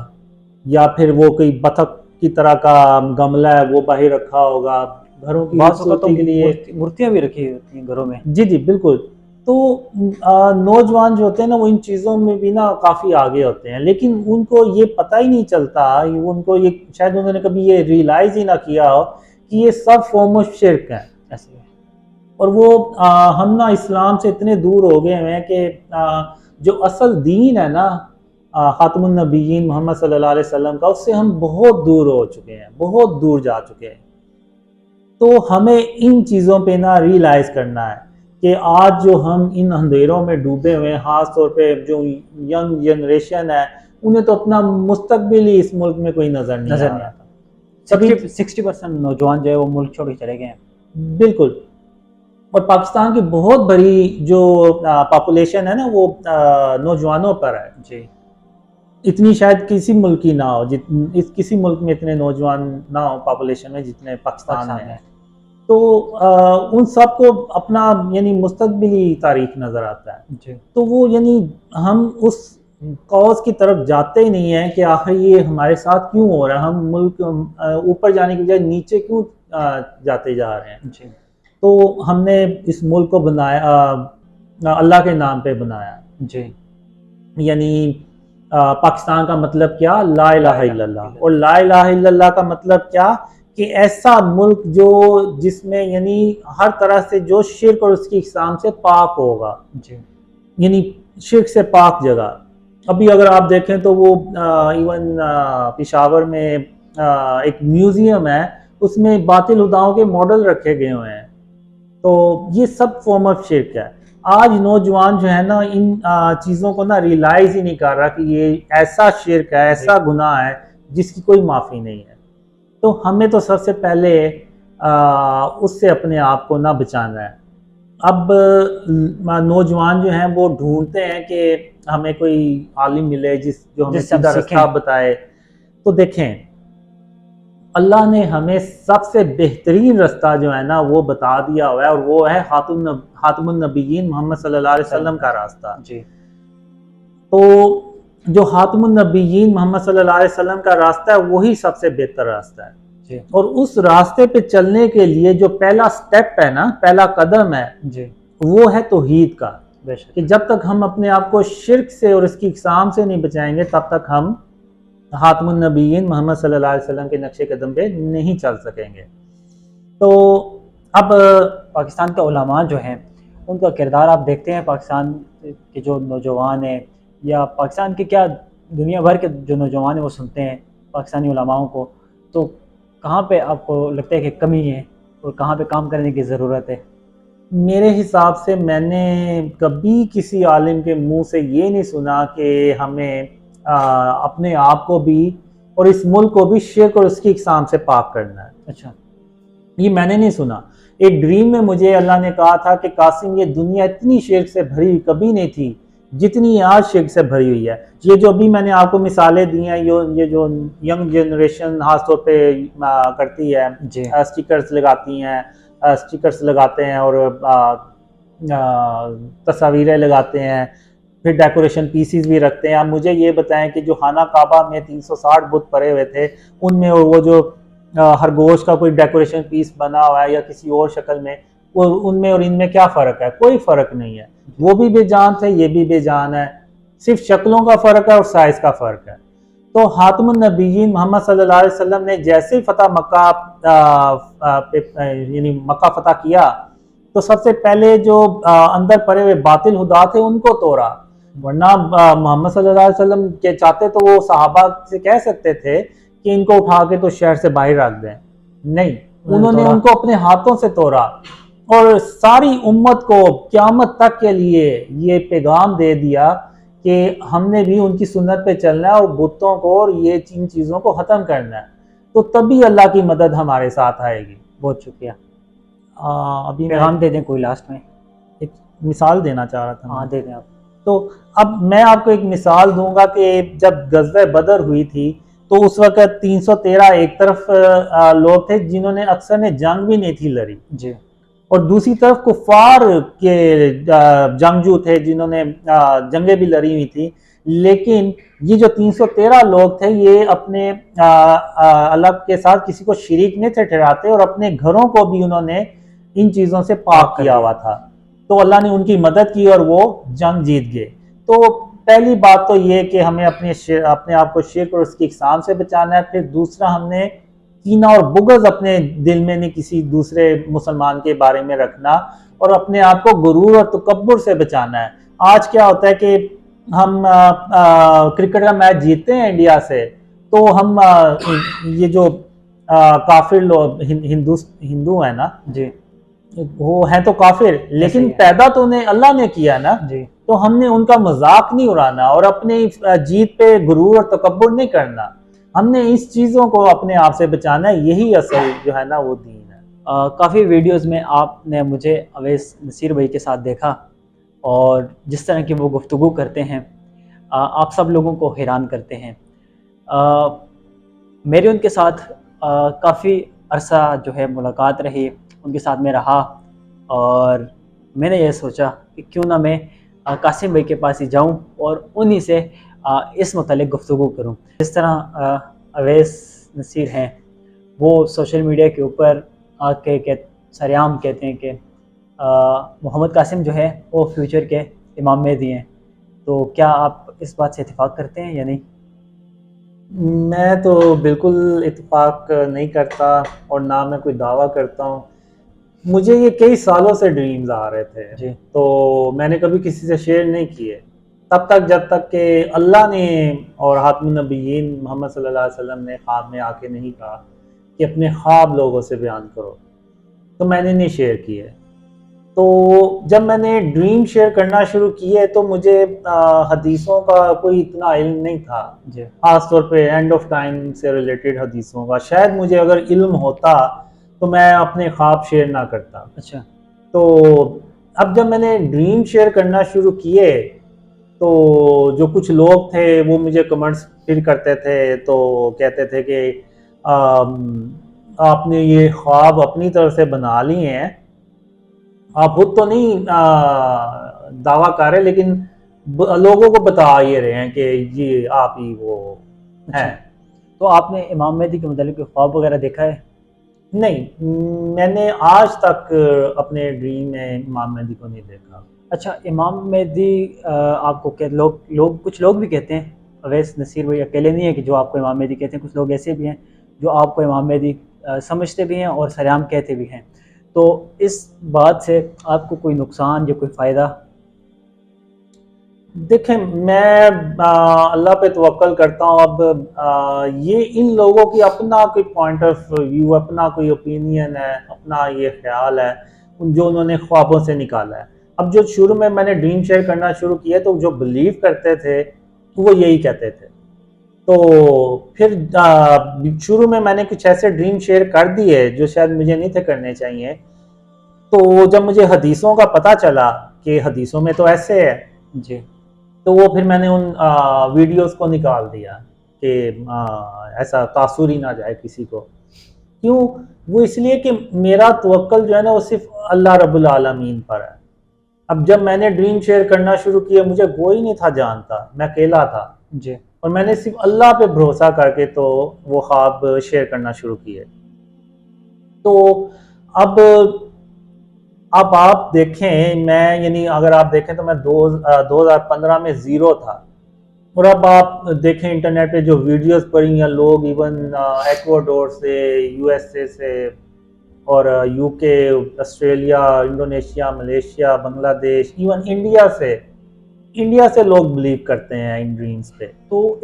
या फिर वो कोई बतख की तरह का गमला है वो बाहर रखा होगा घरों की खूबसूरती के लिए। मूर्तियां भी रखी होती हैं घरों में। जी जी बिल्कुल। तो नौजवान जो होते हैं ना वो इन चीज़ों में भी ना काफ़ी आगे होते हैं, लेकिन उनको ये पता ही नहीं चलता, उनको ये शायद उन्होंने कभी ये रियलाइज़ ही ना किया हो कि ये सब फॉर्म ऑफ शिर्क है ऐसे। और वो हम ना इस्लाम से इतने दूर हो गए हैं कि जो असल दीन है ना खातमुन नबीयीन मोहम्मद सल्लल्लाहु अलैहि वसल्लम का, उससे हम बहुत दूर हो चुके हैं, बहुत दूर जा चुके हैं। तो हमें इन चीज़ों पे ना रियलाइज़ करना है कि आज जो हम इन अंधेरों में डूबे हुए हैं, ख़ास तौर पे जो यंग जनरेशन है, उन्हें तो अपना मुस्तकबिल ही इस मुल्क में कोई नज़र नहीं आता। सभी 60% नौजवान जो है वो मुल्क छोड़ के चले गए हैं। बिल्कुल। और पाकिस्तान की बहुत बड़ी जो पॉपुलेशन है ना वो नौजवानों पर है। जी, इतनी शायद किसी मुल्क की ना हो, किसी मुल्क में इतने नौजवान ना हो पॉपुलेशन में जितने पाकिस्तान में है। तो उन सब को अपना यानी मुस्तकबिली तारीख नज़र आता है। जी। तो वो यानी हम उस कॉज की तरफ जाते ही नहीं है कि आखिर ये हमारे साथ क्यों हो रहा है, हम मुल्क ऊपर जाने की बजाय नीचे क्यों जाते जा रहे हैं। जी। तो हमने इस मुल्क को बनाया अल्लाह के नाम पे बनाया। जी, यानी पाकिस्तान का मतलब क्या, ला इलाहा इल्लल्लाह। और ला इलाहा इल्लल्लाह का मतलब क्या कि ऐसा मुल्क जो जिसमें यानी हर तरह से जो शिर्क और उसकी इकसाम से पाक होगा, जी यानी शिर्क से पाक जगह। अभी अगर आप देखें तो वो इवन पिशावर में एक म्यूजियम है, उसमें बातिल हुदाओं के मॉडल रखे गए हुए हैं। तो ये सब फॉर्म ऑफ शिर्क है। आज नौजवान जो है ना इन चीज़ों को ना रियलाइज ही नहीं कर रहा कि ये ऐसा शिर्क है, ऐसा गुनाह है जिसकी कोई माफ़ी नहीं है। तो हमें तो सबसे पहले उससे अपने आप को ना बचाना है। अब नौजवान जो हैं वो ढूंढते हैं कि हमें कोई आलिम मिले जो हमें जिससे हम सीधा सीखें। रास्ता बताए। तो देखें, अल्लाह ने हमें सबसे बेहतरीन रास्ता जो है ना वो बता दिया हुआ है, और वो है खातमुन नबीयीन मोहम्मद सल्लल्लाहु अलैहि वसल्लम का रास्ता। जी तो जो खातमुन नबीयीन मोहम्मद सल्लल्लाहु अलैहि वसल्लम का रास्ता है वही सबसे बेहतर रास्ता है। जी और उस रास्ते पे चलने के लिए जो पहला स्टेप है ना, पहला कदम है, जी वो है तौहीद का। बेशक। कि जब तक हम अपने आप को शिर्क से और इसकी इकसाम से नहीं बचाएंगे तब तक हम खातमुन नबीयीन मोहम्मद सल्लल्लाहु अलैहि वसल्लम के नक्शे कदम पे नहीं चल सकेंगे। तो अब पाकिस्तान के उलमा जो हैं उनका किरदार आप देखते हैं, पाकिस्तान के जो नौजवान हैं या पाकिस्तान के क्या दुनिया भर के जो नौजवान हैं वो सुनते हैं पाकिस्तानी उलमाओं को, तो कहाँ पे आपको लगता है कि कमी है और कहाँ पे काम करने की ज़रूरत है? मेरे हिसाब से मैंने कभी किसी आलिम के मुंह से ये नहीं सुना कि हमें अपने आप को भी और इस मुल्क को भी शिर्क और उसकी इकसाम से पाक करना है। अच्छा। ये मैंने नहीं सुना। एक ड्रीम में मुझे अल्लाह ने कहा था कि कासिम, ये दुनिया इतनी शिर्क से भरी हुई कभी नहीं थी जितनी आज शिर्क से भरी हुई है। ये जो अभी मैंने आपको मिसालें दी हैं, ये जो यंग जनरेशन खासतौर पे करती है, जी स्टिकर्स लगाती हैं, स्टिकर्स लगाते हैं और तस्वीरें लगाते हैं, फिर डेकोरेशन पीसीज भी रखते हैं। आप मुझे ये बताएं कि जो खाना काबा में 360 बुत पड़े हुए थे उनमें वो जो खरगोश का कोई डेकोरेशन पीस बना हुआ है या किसी और शक्ल में, वो उनमें और इनमें क्या फ़र्क है? कोई फ़र्क नहीं है। वो भी बेजान थे, ये भी बेजान है, सिर्फ शक्लों का फ़र्क है और साइज़ का फ़र्क है। तो खातमुन नबीयीन मोहम्मद सल्लल्लाहु अलैहि वसल्लम ने जैसे ही फतह मक्का यानी मक्का फतह किया तो सबसे पहले जो अंदर पड़े हुए बातिल हुदा थे उनको तोड़ा। वरना मोहम्मद सल्लल्लाहु अलैहि वसल्लम के चाहते तो वो सहाबा से कह सकते थे कि इनको उठा के तो शहर से बाहर रख दें, नहीं, उन्होंने उनको अपने हाथों से तोड़ा और सारी उम्मत को क़यामत तक के लिए ये पैगाम दे दिया कि हमने भी उनकी सुन्नत पे चलना है और बुतों को और ये इन चीज़ों को ख़त्म करना है। तो तभी अल्लाह की मदद हमारे साथ आएगी। बहुत शुक्रिया। अभी पैगाम मैं दे दें कोई लास्ट में? एक मिसाल देना चाह रहा था। हाँ दे दें आप। तो अब मैं आपको एक मिसाल दूंगा कि जब गज़वे बदर हुई थी तो उस वक़्त 313 एक तरफ लोग थे जिन्होंने अक्सर ने जंग भी नहीं थी लड़ी, जी और दूसरी तरफ कुफार के जंगजू थे जिन्होंने जंगें भी लड़ी हुई थी। लेकिन ये जो 313 लोग थे ये अपने अल्लाह के साथ किसी को शरीक नहीं थे ठहराते और अपने घरों को भी उन्होंने इन चीज़ों से पाक किया हुआ था। तो अल्लाह ने उनकी मदद की और वो जंग जीत गए। तो पहली बात तो ये कि हमें अपने आप को शिर्क और उसकी इकसाम से बचाना है। फिर दूसरा, हमने कीना और बुग़्ज़ अपने दिल में नहीं किसी दूसरे मुसलमान के बारे में रखना, और अपने आप को गुरूर और तकब्बुर से बचाना है। आज क्या होता है कि हम क्रिकेट का मैच जीतते हैं इंडिया से तो हम ये जो काफिर लोग हिंदू है ना, जी वो है तो काफिर, लेकिन सही है। पैदा तो उन्हें अल्लाह ने किया ना। जी तो हमने उनका मजाक नहीं उड़ाना और अपनी जीत पे गुरूर और तकब्बुर नहीं करना। हमने इस चीज़ों को अपने आप से बचाना है। यही असल जो है ना वो दीन है। काफ़ी वीडियोस में आपने मुझे अवैस नसीर भाई के साथ देखा और जिस तरह की वो गुफ्तगू करते हैं आप सब लोगों को हैरान करते हैं। मेरी उनके साथ काफ़ी अरसा जो है मुलाकात रही, उनके साथ में रहा और मैंने ये सोचा कि क्यों ना मैं कासिम भाई के पास ही जाऊं और उन्हीं से इस मुतालिक गुफ्तगू करूं। जिस तरह अवैस नसीर हैं वो सोशल मीडिया के ऊपर आके सरेआम कहते हैं कि मोहम्मद कासिम जो है वो फ्यूचर के इमाम मेहदी हैं, तो क्या आप इस बात से इत्तेफाक करते हैं या नहीं? मैं तो बिल्कुल इत्तेफाक नहीं करता और ना मैं कोई दावा करता हूँ। मुझे ये कई सालों से ड्रीम्स आ रहे थे, जी। तो मैंने कभी किसी से शेयर नहीं किए। तब तक जब तक कि अल्लाह ने और खातमुन नबिय्यीन मोहम्मद सल्लल्लाहु अलैहि वसल्लम ने ख्वाब में आके नहीं कहा कि अपने ख्वाब लोगों से बयान करो, तो मैंने नहीं शेयर किए। तो जब मैंने ड्रीम शेयर करना शुरू किए तो मुझे हदीसों का कोई इतना इल्म नहीं था, जी। ख़ास तौर पे एंड ऑफ टाइम से रिलेटेड हदीसों का। शायद मुझे अगर इल्म होता तो मैं अपने ख्वाब शेयर ना करता। अच्छा। तो अब जब मैंने ड्रीम शेयर करना शुरू किए तो जो कुछ लोग थे वो मुझे कमेंट्स फिर करते थे, तो कहते थे कि आपने ये ख्वाब अपनी तरफ से बना लिए हैं, आप खुद तो नहीं दावा कर रहे, लेकिन लोगों को बता ये रहे हैं कि ये आप ही वो हैं। अच्छा, तो आपने इमाम मेहदी के मतलब ख्वाब वगैरह देखा है? नहीं, मैंने आज तक अपने ड्रीम में इमाम मेहदी को नहीं देखा। अच्छा, इमाम मेहदी आपको क्या लोग लोग कुछ लोग भी कहते हैं, अवैस नसीर भाई अकेले नहीं है कि जो आपको इमाम मेहदी कहते हैं, कुछ लोग ऐसे भी हैं जो आपको इमाम मेहदी समझते भी हैं और सरेआम कहते भी हैं। तो इस बात से आपको कोई नुकसान या कोई फ़ायदा? देखें, मैं अल्लाह पे तवक्कल करता हूँ। अब ये इन लोगों की अपना कोई पॉइंट ऑफ व्यू, अपना कोई ओपिनियन है, अपना ये ख्याल है जो उन्होंने ख्वाबों से निकाला है। अब जो शुरू में मैंने ड्रीम शेयर करना शुरू किया तो जो बिलीव करते थे तो वो यही कहते थे। तो फिर शुरू में मैंने कुछ ऐसे ड्रीम शेयर कर दिए जो शायद मुझे नहीं थे करने चाहिए। तो जब मुझे हदीसों का पता चला कि हदीसों में तो ऐसे है, जी। तो वो फिर मैंने उन वीडियोस को निकाल दिया कि ऐसा तासुर ही ना जाए किसी को। क्यों? वो इसलिए कि मेरा तवक्कल जो है ना वो सिर्फ अल्लाह रब्बुल आलमीन पर है। अब जब मैंने ड्रीम शेयर करना शुरू किया मुझे कोई नहीं था जानता, मैं अकेला था जी। और मैंने सिर्फ अल्लाह पे भरोसा करके तो वो ख्वाब शेयर करना शुरू किए। तो अब अब आप देखें, मैं यानी अगर आप देखें तो मैं 2015 में ज़ीरो था, और अब आप देखें इंटरनेट पे जो वीडियोस पड़ी हैं, लोग इवन एक्वाडोर से, यूएसए से और UK, Australia, Indonesia, Malaysia, Bangladesh, even India से लोग बिलीव करते हैं इन ड्रीम्स पे। तो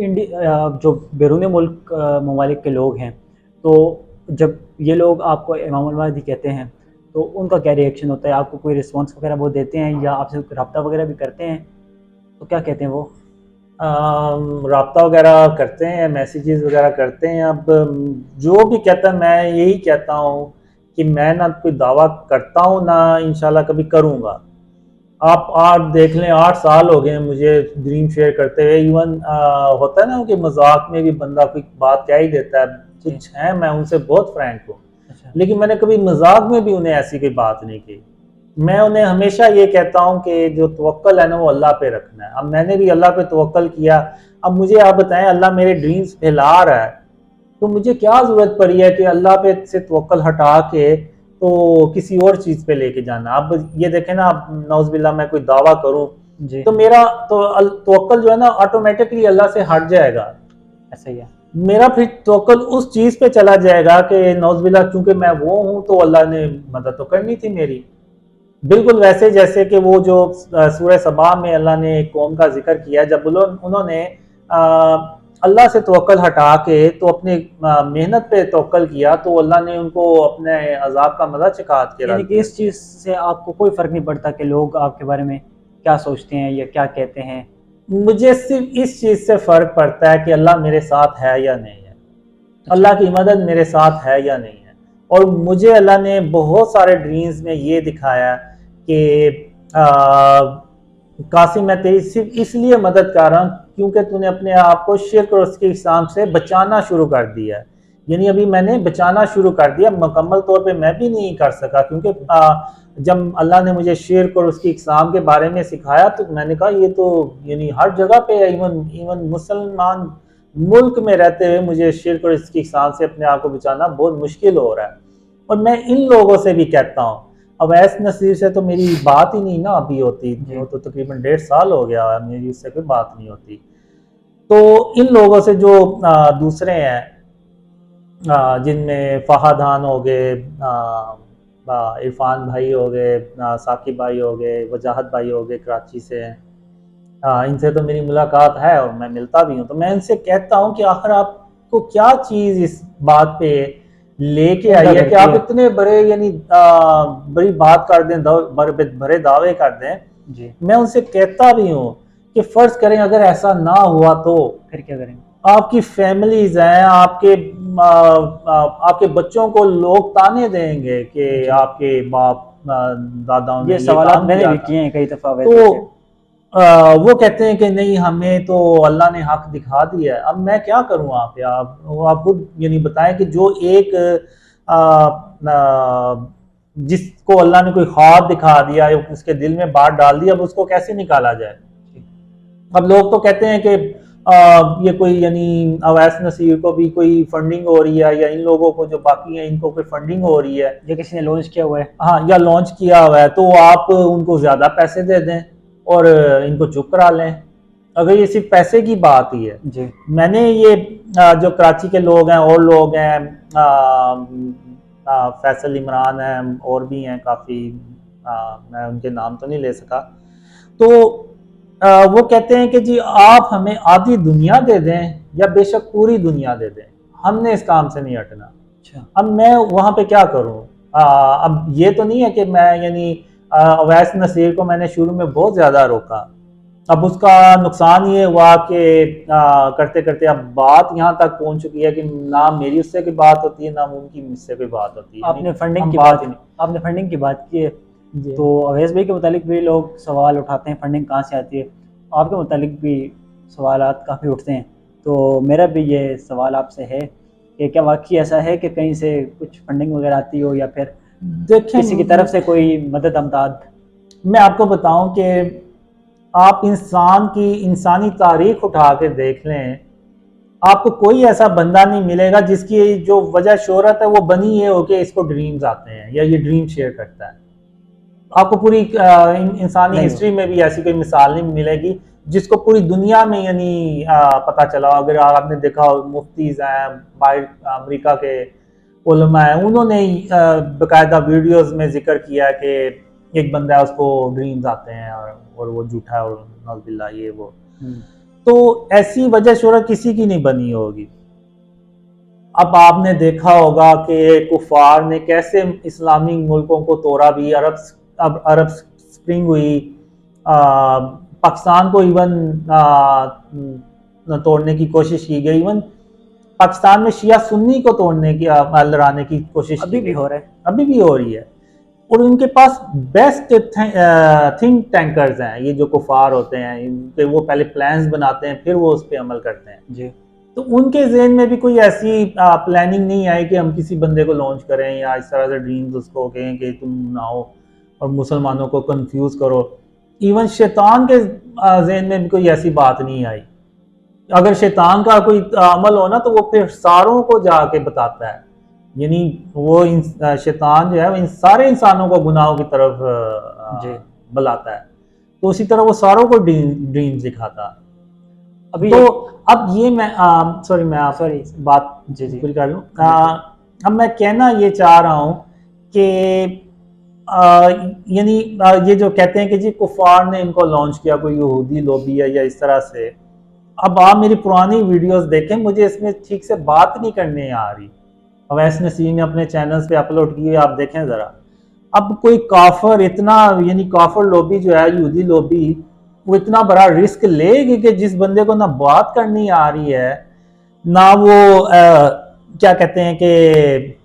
जो बैरून मुल्क ममालिक के लोग हैं, तो जब ये लोग आपको इमाम महदी कहते हैं तो उनका क्या रिएक्शन होता है? आपको कोई रिस्पॉन्स वगैरह वो देते हैं या आपसे रब्ता वगैरह भी करते हैं? तो क्या कहते हैं वो? राब्ता वगैरह करते हैं, मैसेजेस वगैरह करते हैं। अब जो भी कहता है मैं यही कहता हूँ कि मैं ना कोई दावा करता हूँ ना इंशाल्लाह कभी करूँगा। आप देख लें, 8 साल हो गए हैं मुझे ड्रीम शेयर करते हुए। इवन होता है ना कि मजाक में भी बंदा कोई बात कह ही देता है। जी। कुछ हैं, मैं उनसे बहुत फ्रैंक हूँ, अच्छा। लेकिन मैंने कभी मजाक में भी उन्हें ऐसी कोई बात नहीं की। मैं उन्हें हमेशा ये कहता हूँ कि जो तवक्कल है ना वो अल्लाह पे रखना है। अब मैंने भी अल्लाह पे तवक्कल किया। अब मुझे आप बताएं, अल्लाह मेरे ड्रीम्स फैला रहा है तो मुझे क्या ज़रूरत पड़ी है कि अल्लाह पे से तवक्कल हटा के तो किसी और चीज़ पे लेके जाना। अब ये देखें ना, अब नौज़बिल्लाह मैं कोई दावा करूँ जी। तो मेरा तो तवक्कल जो है ना ऑटोमेटिकली अल्लाह से हट जाएगा। ऐसा ही है। मेरा फिर तवक्कल उस चीज़ पे चला जाएगा कि नौज़बिल्लाह क्योंकि मैं वो हूँ तो अल्लाह ने मदद तो करनी थी मेरी। बिल्कुल वैसे जैसे कि वो जो सूरह सबा में अल्लाह ने एक कौम का जिक्र किया, जब उन्होंने अल्लाह से तवक्कल हटा के तो अपने मेहनत पे तवक्कल किया तो अल्लाह ने उनको अपने अजाब का मज़ा चखा के यानी रख कि दिया। इस चीज़ से आपको कोई फ़र्क नहीं पड़ता कि लोग आपके बारे में क्या सोचते हैं या क्या कहते हैं? मुझे सिर्फ इस चीज़ से फ़र्क पड़ता है कि अल्लाह मेरे साथ है या नहीं है, अच्छा। अल्लाह की मदद मेरे साथ है या नहीं है। और मुझे अल्लाह ने बहुत सारे ड्रीम्स में ये दिखाया कि कासिम मैं तेरी सिर्फ इसलिए मदद कर रहा हूँ क्योंकि तूने अपने आप को शिर्क और उसके हिसाब से बचाना शुरू कर दिया है। यानी अभी मैंने बचाना शुरू कर दिया, मुकम्मल तौर पे मैं भी नहीं कर सका क्योंकि जब अल्लाह ने मुझे शिर्क और उसकी इकसाम के बारे में सिखाया तो मैंने कहा ये तो यानी हर जगह पे है, इवन मुसलमान मुल्क में रहते हुए मुझे शिर्क और इसकी इकसाम से अपने आप को बचाना बहुत मुश्किल हो रहा है। और मैं इन लोगों से भी कहता हूँ, अवैस नसीर से तो मेरी बात ही नहीं ना अभी होती, जी। वो तो तकरीबन 1.5 साल हो गया है मेरी उससे कोई बात नहीं होती। तो इन लोगों से जो दूसरे हैं, जिनमें फहादान हो गए, इरफान भाई हो गए, साकिब भाई हो गए, वजाहत भाई हो गए, कराची से हैं। इनसे तो मेरी मुलाकात है और मैं मिलता भी हूँ। तो मैं इनसे कहता हूँ कि आखिर आपको क्या चीज़ इस बात पे लेके आई है कि आप इतने बड़े यानी बड़ी बात कर दें, बड़े दावे कर दें। जी, मैं उनसे कहता भी हूँ कि फर्ज करें अगर ऐसा ना हुआ तो फिर क्या करेंगे? आपकी फैमिलीज हैं, आपके बच्चों को लोग ताने देंगे कि आपके बाप दादाओं ने ये ये सवालात काम मैंने किया भी था। किए हैं कई दफ़ा तो वैसे। वो कहते हैं कि नहीं, हमें तो अल्लाह ने हक दिखा दिया है। अब मैं क्या करूं? आप खुद यानी बताएं कि जो एक आ, आ, जिसको अल्लाह ने कोई ख्वाब दिखा दिया, उसके दिल में बात डाल दी, अब उसको कैसे निकाला जाए? अब लोग तो कहते हैं कि ये कोई यानी अवैस नसीर को भी कोई फंडिंग हो रही है, या इन लोगों को जो बाकी हैं इनको कोई फंडिंग हो रही है, ये किसी ने लॉन्च किया हुआ है। हाँ, या लॉन्च किया हुआ है, तो आप उनको ज़्यादा पैसे दे दें और इनको चुप करा लें। अगर ये सिर्फ पैसे की बात ही है। जी, मैंने ये जो कराची के लोग हैं और लोग हैं, फैसल इमरान हैं और भी हैं काफ़ी, मैं उनके नाम तो नहीं ले सका। तो वो कहते हैं कि जी आप हमें आधी दुनिया दे दें या बेशक पूरी दुनिया दे दें, हमने इस काम से नहीं हटना। अच्छा। अब मैं वहाँ पे क्या करूँ? अब ये तो नहीं है कि मैं यानी अवैस नसीर को मैंने शुरू में बहुत ज़्यादा रोका। अब उसका नुकसान ये हुआ कि करते करते अब बात यहाँ तक पहुँच चुकी है कि ना मेरी उससे कोई बात होती है, ना उनकी मुझसे कोई बात होती है। आपने फंडिंग हम की बात बात ही नहीं। आपने फंडिंग की बात की है, जी। तो अवैस भाई के मुतालिक भी लोग सवाल उठाते हैं फंडिंग कहाँ से आती है। आपके मुतालिक भी सवालात काफ़ी उठते हैं, तो मेरा भी ये सवाल आपसे है कि क्या वाकई ऐसा है कि कहीं से कुछ फंडिंग वगैरह आती हो, या फिर देखें, किसी की तरफ से कोई मदद अमदाद? मैं आपको बताऊं कि आप इंसान की इंसानी तारीख उठा के देख लें, आपको कोई ऐसा बंदा नहीं मिलेगा जिसकी जो वजह शोहरत है वो बनी ये हो कि इसको ड्रीम्स आते हैं या ये ड्रीम शेयर करता है। आपको पूरी इंसानी नहीं हिस्ट्री में भी ऐसी कोई मिसाल नहीं मिलेगी जिसको पूरी दुनिया में यानी पता चला। अगर आपने देखा हो, मुफ्तीज हैं बाहर अमेरिका के उलमा हैं, उन्होंने बाकायदा वीडियोस में जिक्र किया कि एक बंदा है उसको ड्रीम्स आते हैं और वो झूठा है और नौज़ुबिल्लाह ये वो। तो ऐसी वजह शोहरत किसी की नहीं बनी होगी। अब आपने देखा होगा कि कुफार ने कैसे इस्लामी मुल्कों को तोड़ा भी। अरब स्प्रिंग हुई, पाकिस्तान को इवन तोड़ने की कोशिश की गई। इवन पाकिस्तान में शिया सुन्नी को तोड़ने की लड़ाने की कोशिश अभी की भी गई। हो रहा है। अभी भी हो रही है। और उनके पास बेस्ट थिंक टैंकर्स हैं, ये जो कुफार होते हैं, इनके वो पहले प्लान्स बनाते हैं फिर वो उस पर अमल करते हैं। जी, तो उनके जहन में भी कोई ऐसी प्लानिंग नहीं आई कि हम किसी बंदे को लॉन्च करें या इस तरह से ड्रीम्स उसको कहें कि तुम नाओ और मुसलमानों को कंफ्यूज करो। इवन शैतान के जहन में भी कोई ऐसी बात नहीं आई। अगर शैतान का कोई अमल हो ना तो वो फिर सारों को जाके बताता है, यानी वो शैतान जो है वो इन सारे इंसानों को गुनाहों की तरफ जी। बुलाता है। तो उसी तरह वो सारों को ड्रीम्स दिखाता। अभी तो अब ये मैं सॉरी मैं आप सॉरी। बात जी, जी। पूरी कर लूँ। अब मैं कहना ये चाह रहा हूँ कि यानी ये जो कहते हैं कि जी कुफार ने इनको लॉन्च किया, कोई यहूदी लॉबी है या इस तरह से। अब आप मेरी पुरानी वीडियोस देखें, मुझे इसमें ठीक से बात नहीं करने आ रही। अवैस नसीम ने अपने चैनल्स पे अपलोड किए, आप देखें ज़रा। अब कोई काफर इतना यानी काफर लॉबी जो है, यहूदी लॉबी, वो इतना बड़ा रिस्क लेगी कि जिस बंदे को ना बात करनी आ रही है, ना वो क्या कहते हैं कि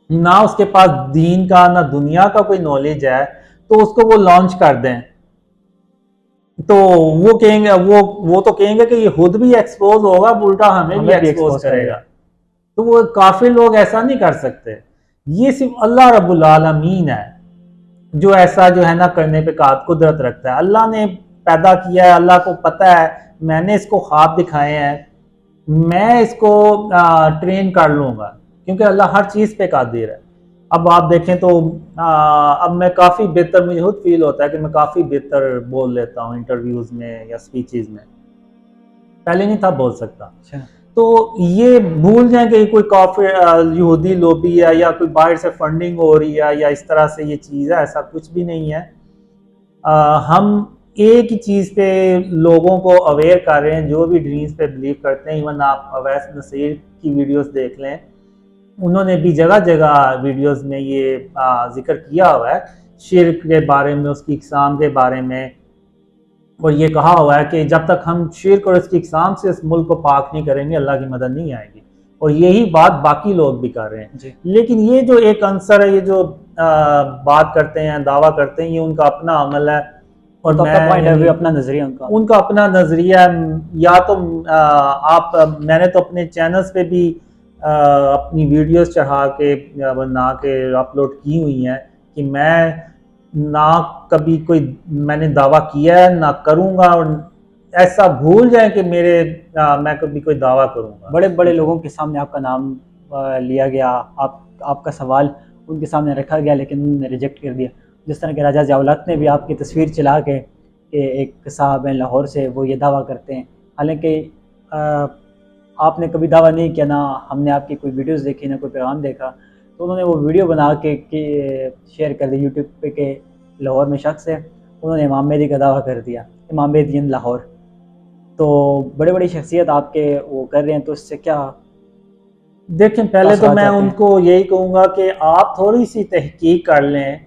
ना उसके पास दीन का ना दुनिया का कोई नॉलेज है, तो उसको वो लॉन्च कर दें। तो वो कहेंगे, वो तो कहेंगे कि ये खुद भी एक्सपोज होगा, उल्टा हमें भी एक्सपोज करेगा। तो वो काफिर लोग ऐसा नहीं कर सकते। ये सिर्फ अल्लाह रब्बुल आलमीन है जो ऐसा जो है ना करने पे कुदरत रखता है। अल्लाह ने पैदा किया है, अल्लाह को पता है मैंने इसको ख्वाब दिखाए हैं, मैं इसको ट्रेन कर लूँगा, क्योंकि अल्लाह हर चीज़ पे कादिर है। अब आप देखें तो अब मैं काफ़ी बेहतर, मुझे खुद फील होता है कि मैं काफ़ी बेहतर बोल लेता हूँ इंटरव्यूज़ में या स्पीचेस में। पहले नहीं था बोल सकता। अच्छा। तो ये भूल जाएं कि कोई काफिर यहूदी लॉबी है या कोई बाहर से फंडिंग हो रही है या इस तरह से ये चीज़ है, ऐसा कुछ भी नहीं है। हम एक ही चीज़ पे लोगों को अवेयर कर रहे हैं, जो भी ड्रीम्स पे बिलीव करते हैं। इवन आप अवैस नसीर की वीडियोस देख लें, उन्होंने भी जगह जगह वीडियोस में ये जिक्र किया हुआ है शिर्क के बारे में, उसकी इकसाम के बारे में, और ये कहा हुआ है कि जब तक हम शिर्क और इसकी इकसाम से इस मुल्क को पाक नहीं करेंगे, अल्लाह की मदद नहीं आएगी। और यही बात बाकी लोग भी कर रहे हैं जी। लेकिन ये जो एक आंसर है, ये जो बात करते हैं, दावा करते हैं, ये उनका अपना अमल है। और उनका अपना पॉइंट ऑफ मैं व्यू, अपना नजरिया उनका अपना नजरिया या तो मैंने तो अपने चैनल्स पे भी अपनी वीडियोस चढ़ा के बना के अपलोड की हुई हैं कि मैं ना कभी कोई मैंने दावा किया है ना करूंगा, और ऐसा भूल जाए कि मैं कभी कोई दावा करूंगा। बड़े बड़े लोगों के सामने आपका नाम लिया गया, आपका सवाल उनके सामने रखा गया, लेकिन उन्होंने रिजेक्ट कर दिया। जिस तरह के राजा ज़ियाउल-हक ने भी आपकी तस्वीर चला के कि एक साहब हैं लाहौर से, वो ये दावा करते हैं, हालांकि आपने कभी दावा नहीं किया, ना हमने आपकी कोई वीडियोस देखी, ना कोई पैगाम देखा। तो उन्होंने वो वीडियो बना के शेयर कर दी यूट्यूब पे के लाहौर में शख्स है, उन्होंने इमाम मेहदी का दावा कर दिया, इमाम मेहदी इन लाहौर। तो बड़े बड़ी शख्सियत आपके वो कर रहे हैं, तो इससे क्या देखें, पहले तो मैं हैं? उनको यही कहूँगा कि आप थोड़ी सी तहकीक कर लें।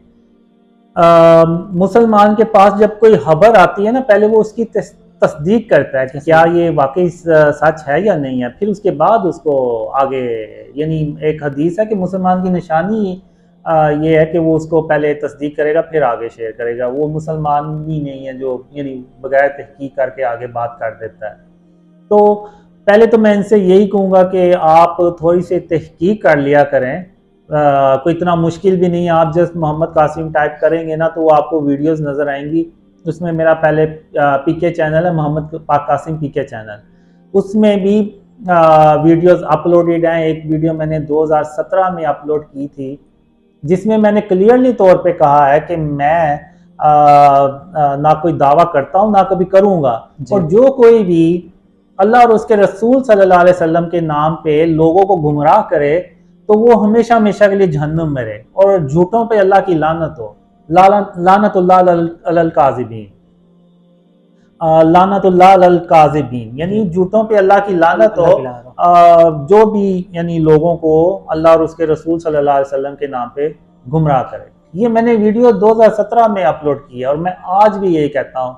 मुसलमान के पास जब कोई खबर आती है ना, पहले वो उसकी तस्दीक करता है कि क्या ये वाकई सच है या नहीं है, फिर उसके बाद उसको आगे, यानी एक हदीस है कि मुसलमान की निशानी ये है कि वो उसको पहले तस्दीक करेगा फिर आगे शेयर करेगा। वो मुसलमान ही नहीं है जो यानी बगैर तहकीक करके आगे बात कर देता है। तो पहले तो मैं इनसे यही कहूँगा कि आप थोड़ी सी तहकीक कर लिया करें। कोई इतना मुश्किल भी नहीं है, आप जस्ट मोहम्मद कासिम टाइप करेंगे ना तो आपको वीडियोस नज़र आएंगी। उसमें मेरा पहले पीके चैनल है, मोहम्मद कासिम पीके चैनल, उसमें भी वीडियोस अपलोडेड हैं। एक वीडियो मैंने 2017 में अपलोड की थी जिसमें मैंने क्लियरली तौर पे कहा है कि मैं ना कोई दावा करता हूँ ना कभी करूँगा, और जो कोई भी अल्लाह और उसके रसूल सल्लल्लाहु अलैहि वसल्लम के नाम पे लोगों को गुमराह करे तो वो हमेशा हमेशा के लिए जहन्नुम में रहे, और झूठों पे अल्लाह की लानत हो। लानतुल्लाह अलल काज़िबीन, लानतुल्लाह अलल काज़िबीन, यानी झूठों पे अल्लाह की लानत हो। जो भी यानी लोगों को अल्लाह और उसके रसूल सल्लल्लाहु अलैहि वसल्लम के नाम पे गुमराह करे। ये मैंने वीडियो 2017 में अपलोड की है, और मैं आज भी यही कहता हूँ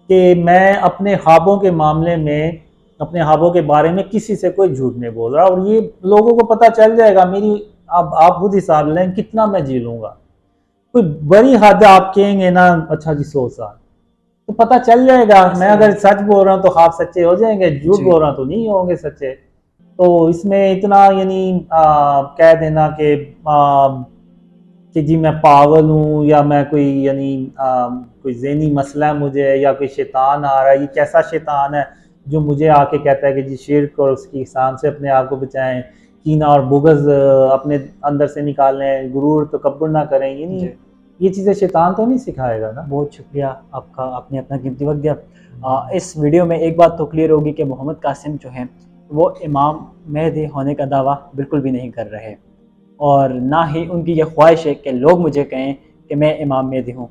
कि मैं अपने ख्वाबों के मामले में, अपने ख्वाबों के बारे में किसी से कोई झूठ नहीं बोल रहा, और ये लोगों को पता चल जाएगा। मेरी अब आप खुद हिसाब लें कितना मैं जी लूँगा। कोई बड़ी हद आप कहेंगे ना, अच्छा जी 100 साल, तो पता चल जाएगा। मैं अगर सच बोल रहा हूँ तो ख्वाब सच्चे हो जाएंगे, झूठ बोल रहा हूँ तो नहीं होंगे सच्चे। तो इसमें इतना यानी कह देना कि जी मैं पागल हूँ या मैं कोई यानी कोई ज़हनी मसला है मुझे, या कोई शैतान आ रहा है, ये कैसा शैतान है जो मुझे आके कहता है कि जी शिर्क और उसकी इकसाम से अपने आप को बचाएं, कीना और बुग़्ज़ अपने अंदर से निकालें, गुरूर तकब्बुर ना करें। ये चीज़ें शैतान तो नहीं सिखाएगा ना। बहुत शुक्रिया आपका, आपने अपना कीमती वक्त दिया। इस वीडियो में एक बात तो क्लियर होगी कि मोहम्मद कासिम जो हैं वो इमाम मेहदी होने का दावा बिल्कुल भी नहीं कर रहे, और ना ही उनकी ये ख्वाहिश है कि लोग मुझे कहें कि मैं इमाम मेहदी हूँ।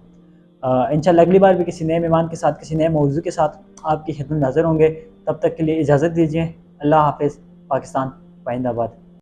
इंशाल्लाह अगली बार भी किसी नए मेहमान के साथ, किसी नए मौजू के साथ आपकी खिदमत में हाज़िर होंगे। तब तक के लिए इजाज़त दीजिए। अल्लाह हाफ़िज़। पाकिस्तान पाइंदाबाद।